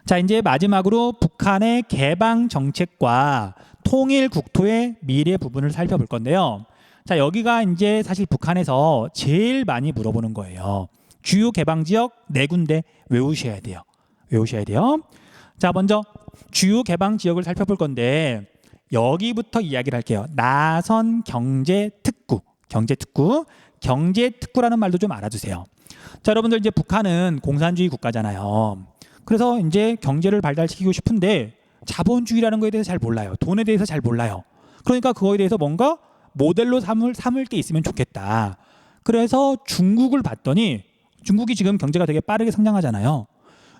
자, 이제 마지막으로 북한의 개방 정책과 통일 국토의 미래 부분을 살펴볼 건데요. 자, 여기가 이제 사실 북한에서 제일 많이 물어보는 거예요. 주요 개방 지역 4군데 외우셔야 돼요. 외우셔야 돼요. 자, 먼저 주요 개방 지역을 살펴볼 건데 여기부터 이야기를 할게요. 나선 경제특구, 경제특구라는 말도 좀 알아두세요. 자, 여러분들 이제 북한은 공산주의 국가잖아요. 그래서 이제 경제를 발달시키고 싶은데 자본주의라는 거에 대해서 잘 몰라요. 돈에 대해서 잘 몰라요. 그러니까 그거에 대해서 뭔가 모델로 삼을 게 있으면 좋겠다. 그래서 중국을 봤더니 중국이 지금 경제가 되게 빠르게 성장하잖아요.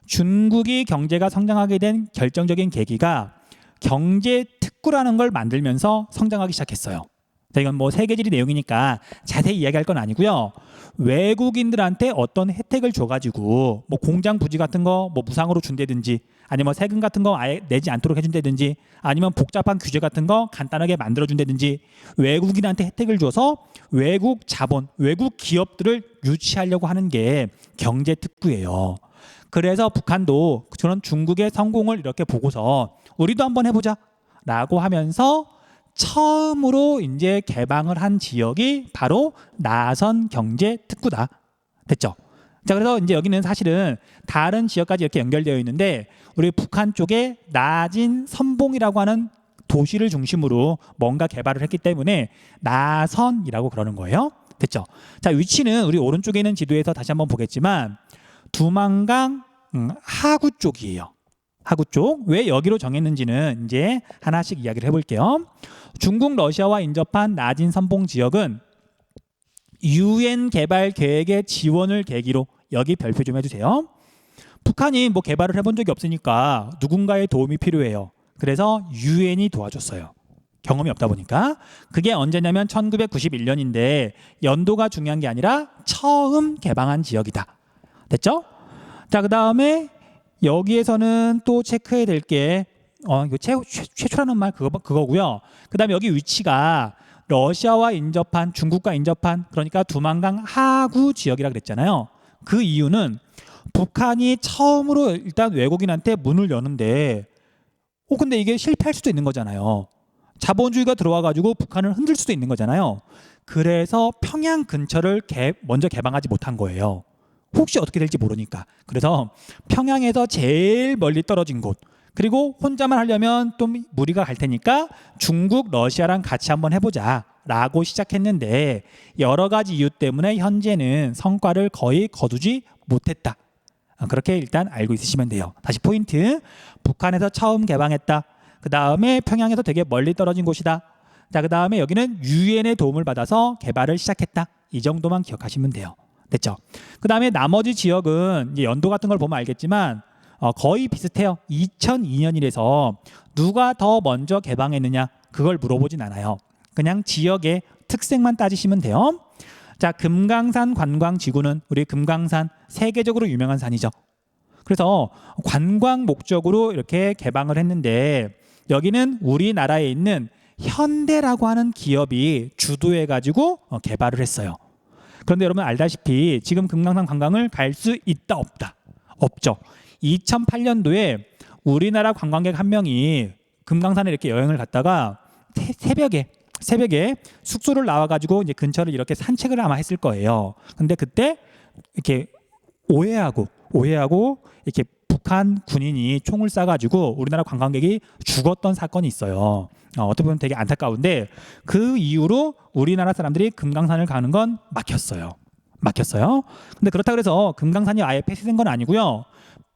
중국이 경제가 성장하게 된 결정적인 계기가 경제특구라는 걸 만들면서 성장하기 시작했어요. 자, 이건 뭐 세계지리 내용이니까 자세히 이야기할 건 아니고요. 외국인들한테 어떤 혜택을 줘가지고 뭐 공장 부지 같은 거 뭐 무상으로 준다든지 아니면 뭐 세금 같은 거 아예 내지 않도록 해준다든지 아니면 복잡한 규제 같은 거 간단하게 만들어준다든지 외국인한테 혜택을 줘서 외국 자본, 외국 기업들을 유치하려고 하는 게 경제 특구예요. 그래서 북한도 저는 중국의 성공을 이렇게 보고서 우리도 한번 해보자 라고 하면서 처음으로 이제 개방을 한 지역이 바로 나선 경제 특구다. 됐죠? 자, 그래서 이제 여기는 사실은 다른 지역까지 이렇게 연결되어 있는데 우리 북한 쪽에 나진 선봉이라고 하는 도시를 중심으로 뭔가 개발을 했기 때문에 나선이라고 그러는 거예요. 됐죠? 자, 위치는 우리 오른쪽에 있는 지도에서 다시 한번 보겠지만 두만강 하구 쪽이에요. 하구 쪽. 왜 여기로 정했는지는 이제 하나씩 이야기를 해볼게요. 중국, 러시아와 인접한 나진 선봉 지역은 UN 개발 계획의 지원을 계기로 여기 별표 좀 해주세요. 북한이 뭐 개발을 해본 적이 없으니까 누군가의 도움이 필요해요. 그래서 UN이 도와줬어요. 경험이 없다 보니까. 그게 언제냐면 1991년인데 연도가 중요한 게 아니라 처음 개방한 지역이다. 됐죠? 자, 그 다음에 여기에서는 또 체크해야 될 게 이거 최초라는 말 그거고요. 그 다음에 여기 위치가 러시아와 인접한, 중국과 인접한, 그러니까 두만강 하구 지역이라 그랬잖아요. 그 이유는 북한이 처음으로 일단 외국인한테 문을 여는데 근데 이게 실패할 수도 있는 거잖아요. 자본주의가 들어와가지고 북한을 흔들 수도 있는 거잖아요. 그래서 평양 근처를 먼저 개방하지 못한 거예요. 혹시 어떻게 될지 모르니까. 그래서 평양에서 제일 멀리 떨어진 곳, 그리고 혼자만 하려면 또 무리가 갈 테니까 중국, 러시아랑 같이 한번 해보자 라고 시작했는데 여러 가지 이유 때문에 현재는 성과를 거의 거두지 못했다. 그렇게 일단 알고 있으시면 돼요. 다시 포인트. 북한에서 처음 개방했다. 그 다음에 평양에서 되게 멀리 떨어진 곳이다. 자, 그 다음에 여기는 유엔의 도움을 받아서 개발을 시작했다. 이 정도만 기억하시면 돼요. 됐죠? 그 다음에 나머지 지역은 이제 연도 같은 걸 보면 알겠지만 거의 비슷해요. 2002년이라서 누가 더 먼저 개방했느냐 그걸 물어보진 않아요. 그냥 지역의 특색만 따지시면 돼요. 자, 금강산 관광지구는 우리 금강산 세계적으로 유명한 산이죠. 그래서 관광 목적으로 이렇게 개방을 했는데 여기는 우리나라에 있는 현대라고 하는 기업이 주도해가지고 개발을 했어요. 그런데 여러분 알다시피 지금 금강산 관광을 갈 수 있다 없다? 없죠. 2008년도에 우리나라 관광객 한 명이 금강산에 이렇게 여행을 갔다가 새벽에 숙소를 나와가지고 이제 근처를 이렇게 산책을 아마 했을 거예요. 근데 그때 이렇게 오해하고 이렇게 북한 군인이 총을 쏴가지고 우리나라 관광객이 죽었던 사건이 있어요. 어떻게 보면 되게 안타까운데 그 이후로 우리나라 사람들이 금강산을 가는 건 막혔어요. 근데 그렇다고 해서 금강산이 아예 폐쇄된 건 아니고요.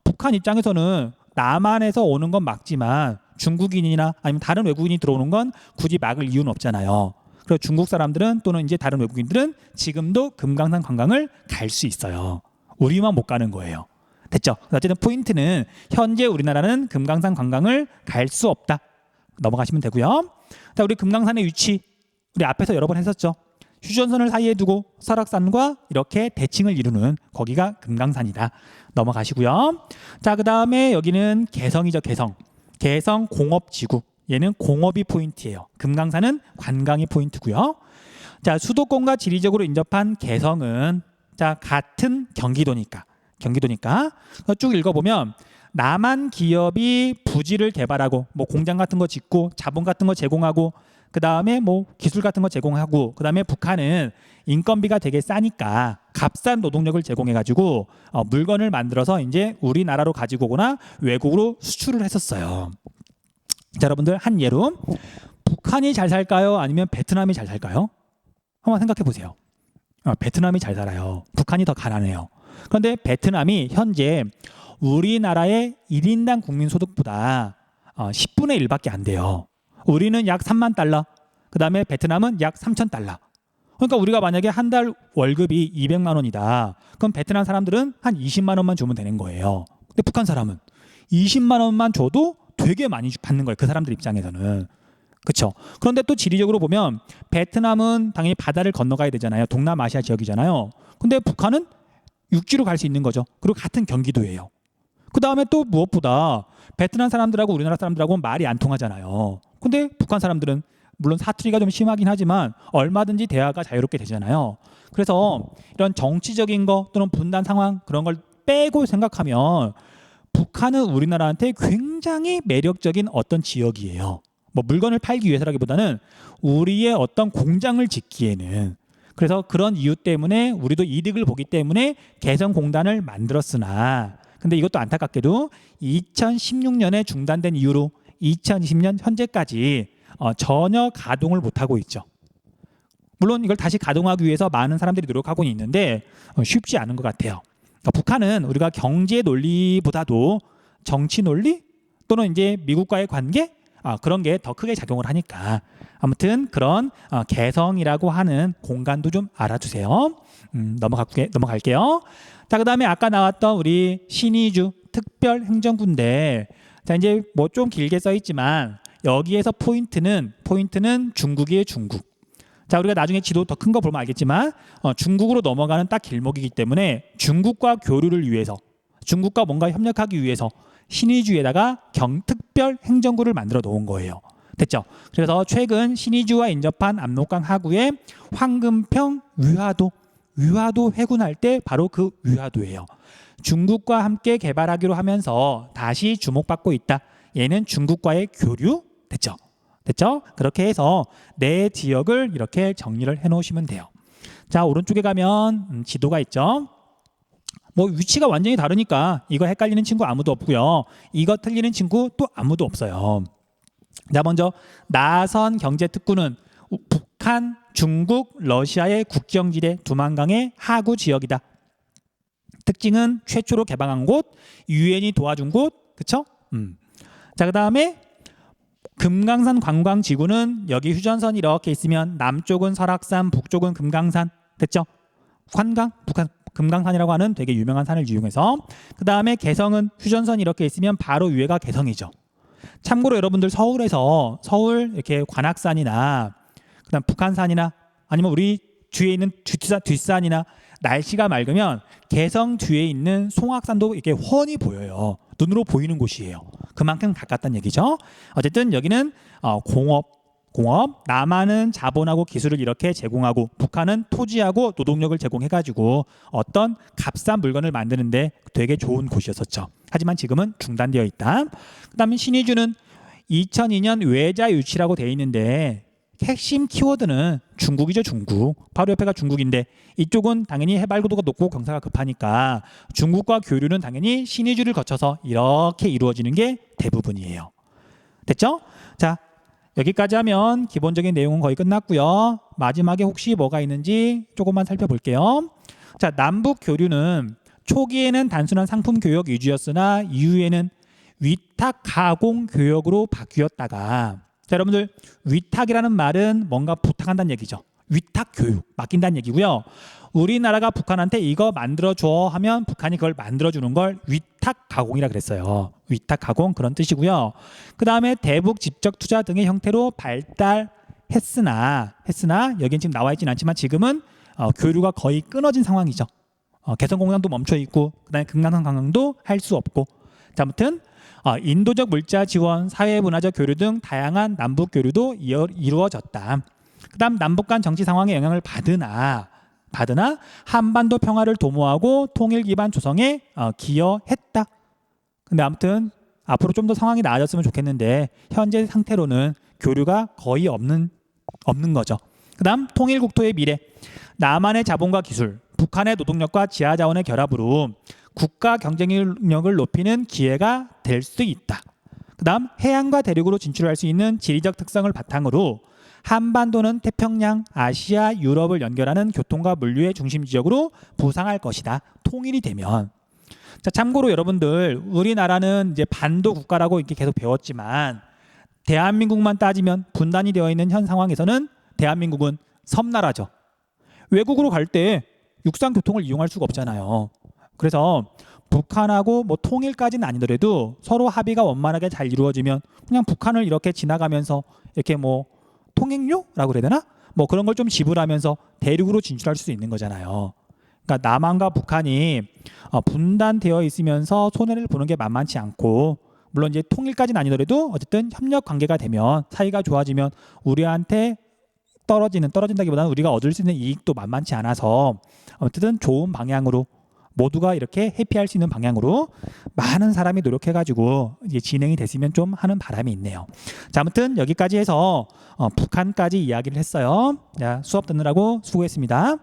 북한 입장에서는 남한에서 오는 건 막지만 중국인이나 아니면 다른 외국인이 들어오는 건 굳이 막을 이유는 없잖아요. 그래서 중국 사람들은 또는 이제 다른 외국인들은 지금도 금강산 관광을 갈 수 있어요. 우리만 못 가는 거예요. 됐죠? 어쨌든 포인트는 현재 우리나라는 금강산 관광을 갈 수 없다. 넘어가시면 되고요. 자, 우리 금강산의 위치 우리 앞에서 여러 번 했었죠. 휴전선을 사이에 두고 설악산과 이렇게 대칭을 이루는 거기가 금강산이다. 넘어가시고요. 자, 그 다음에 여기는 개성이죠. 개성 공업지구. 얘는 공업이 포인트예요. 금강산은 관광이 포인트고요. 자, 수도권과 지리적으로 인접한 개성은 자 같은 경기도니까 쭉 읽어보면 남한 기업이 부지를 개발하고 뭐 공장 같은 거 짓고 자본 같은 거 제공하고 그 다음에 뭐 기술 같은 거 제공하고 그 다음에 북한은 인건비가 되게 싸니까 값싼 노동력을 제공해가지고 물건을 만들어서 이제 우리나라로 가지고 오거나 외국으로 수출을 했었어요. 자, 여러분들 한 예로 북한이 잘 살까요? 아니면 베트남이 잘 살까요? 한번 생각해 보세요. 베트남이 잘 살아요. 북한이 더 가난해요. 그런데 베트남이 현재 우리나라의 1인당 국민소득보다 10분의 1밖에 안 돼요. 우리는 약 3만 달러, 그 다음에 베트남은 약 3천 달러. 그러니까 우리가 만약에 한 달 월급이 200만 원이다. 그럼 베트남 사람들은 한 20만 원만 주면 되는 거예요. 근데 북한 사람은 20만 원만 줘도 되게 많이 받는 거예요. 그 사람들 입장에서는. 그렇죠. 그런데 또 지리적으로 보면 베트남은 당연히 바다를 건너가야 되잖아요. 동남아시아 지역이잖아요. 근데 북한은 육지로 갈 수 있는 거죠. 그리고 같은 경기도예요. 그 다음에 또 무엇보다 베트남 사람들하고 우리나라 사람들하고는 말이 안 통하잖아요. 근데 북한 사람들은 물론 사투리가 좀 심하긴 하지만 얼마든지 대화가 자유롭게 되잖아요. 그래서 이런 정치적인 거 또는 분단 상황 그런 걸 빼고 생각하면 북한은 우리나라한테 굉장히 매력적인 어떤 지역이에요. 뭐 물건을 팔기 위해서라기보다는 우리의 어떤 공장을 짓기에는, 그래서 그런 이유 때문에 우리도 이득을 보기 때문에 개성공단을 만들었으나, 근데 이것도 안타깝게도 2016년에 중단된 이후로 2020년 현재까지 전혀 가동을 못하고 있죠. 물론 이걸 다시 가동하기 위해서 많은 사람들이 노력하고 있는데 쉽지 않은 것 같아요. 그러니까 북한은 우리가 경제 논리보다도 정치 논리 또는 이제 미국과의 관계 그런 게 더 크게 작용을 하니까 아무튼 그런 개성이라고 하는 공간도 좀 알아주세요. 넘어갈게요. 자, 그다음에 아까 나왔던 우리 신의주 특별행정구인데, 자 이제 뭐 좀 길게 써 있지만 여기에서 포인트는 중국이에요. 중국. 자, 우리가 나중에 지도 더 큰 거 보면 알겠지만 중국으로 넘어가는 딱 길목이기 때문에 중국과 교류를 위해서, 중국과 뭔가 협력하기 위해서 신의주에다가 특별 행정구를 만들어 놓은 거예요. 됐죠? 그래서 최근 신의주와 인접한 압록강 하구에 황금평 위화도 회군할 때 바로 그 위화도예요. 중국과 함께 개발하기로 하면서 다시 주목받고 있다. 얘는 중국과의 교류. 됐죠? 그렇게 해서 내 지역을 이렇게 정리를 해 놓으시면 돼요. 자, 오른쪽에 가면 지도가 있죠. 뭐 위치가 완전히 다르니까 이거 헷갈리는 친구 아무도 없고요. 이거 틀리는 친구 또 아무도 없어요. 자, 먼저 나선 경제특구는 북한, 중국, 러시아의 국경지대 두만강의 하구 지역이다. 특징은 최초로 개방한 곳, 유엔이 도와준 곳, 그쵸? 자, 그 다음에 금강산 관광지구는 여기 휴전선이 이렇게 있으면 남쪽은 설악산, 북쪽은 금강산, 됐죠? 북한 금강산이라고 하는 되게 유명한 산을 이용해서, 그 다음에 개성은 휴전선이 이렇게 있으면 바로 위에가 개성이죠. 참고로 여러분들 서울 이렇게 관악산이나 그다음 북한산이나 아니면 우리 뒤에 있는 뒷산이나 날씨가 맑으면 개성 뒤에 있는 송악산도 이렇게 훤히 보여요. 눈으로 보이는 곳이에요. 그만큼 가깝다는 얘기죠. 어쨌든 여기는 공업, 남한은 자본하고 기술을 이렇게 제공하고 북한은 토지하고 노동력을 제공해가지고 어떤 값싼 물건을 만드는데 되게 좋은 곳이었었죠. 하지만 지금은 중단되어 있다. 그 다음에 신의주는 2002년 외자 유치라고 되어 있는데 핵심 키워드는 중국이죠. 중국. 바로 옆에가 중국인데 이쪽은 당연히 해발고도가 높고 경사가 급하니까 중국과 교류는 당연히 신의주를 거쳐서 이렇게 이루어지는 게 대부분이에요. 됐죠? 자, 여기까지 하면 기본적인 내용은 거의 끝났고요. 마지막에 혹시 뭐가 있는지 조금만 살펴볼게요. 자, 남북 교류는 초기에는 단순한 상품 교역 위주였으나 이후에는 위탁 가공 교역으로 바뀌었다가, 자, 여러분들 위탁이라는 말은 뭔가 부탁한다는 얘기죠. 위탁 교육, 맡긴다는 얘기고요. 우리나라가 북한한테 이거 만들어줘 하면 북한이 그걸 만들어주는 걸 위탁 가공이라 그랬어요. 위탁 가공 그런 뜻이고요. 그 다음에 대북 직접 투자 등의 형태로 발달했으나 여긴 지금 나와 있지는 않지만 지금은 교류가 거의 끊어진 상황이죠. 개성공단도 멈춰 있고 그다음에 금강산 관광도 할 수 없고, 자, 아무튼 인도적 물자 지원, 사회문화적 교류 등 다양한 남북 교류도 이루어졌다. 그다음 남북 간 정치 상황에 영향을 받으나 한반도 평화를 도모하고 통일 기반 조성에 기여했다. 근데 아무튼 앞으로 좀 더 상황이 나아졌으면 좋겠는데 현재 상태로는 교류가 거의 없는 거죠. 그다음 통일 국토의 미래, 남한의 자본과 기술, 북한의 노동력과 지하 자원의 결합으로 국가 경쟁력을 높이는 기회가 될 수 있다. 그다음 해안과 대륙으로 진출할 수 있는 지리적 특성을 바탕으로 한반도는 태평양, 아시아, 유럽을 연결하는 교통과 물류의 중심 지역으로 부상할 것이다. 통일이 되면. 자, 참고로 여러분들 우리나라는 이제 반도 국가라고 이렇게 계속 배웠지만 대한민국만 따지면 분단이 되어 있는 현 상황에서는 대한민국은 섬나라죠. 외국으로 갈 때 육상 교통을 이용할 수가 없잖아요. 그래서 북한하고 뭐 통일까지는 아니더라도 서로 합의가 원만하게 잘 이루어지면 그냥 북한을 이렇게 지나가면서 이렇게 뭐 통행료라고 그래야 되나? 뭐 그런 걸 좀 지불하면서 대륙으로 진출할 수 있는 거잖아요. 그러니까 남한과 북한이 분단되어 있으면서 손해를 보는 게 만만치 않고, 물론 이제 통일까지는 아니더라도 어쨌든 협력 관계가 되면, 사이가 좋아지면 우리한테 떨어진다기보다는 우리가 얻을 수 있는 이익도 만만치 않아서 어쨌든 좋은 방향으로, 모두가 이렇게 해피할 수 있는 방향으로 많은 사람이 노력해가지고 이제 진행이 됐으면 좀 하는 바람이 있네요. 자, 아무튼 여기까지 해서 북한까지 이야기를 했어요. 자, 수업 듣느라고 수고했습니다.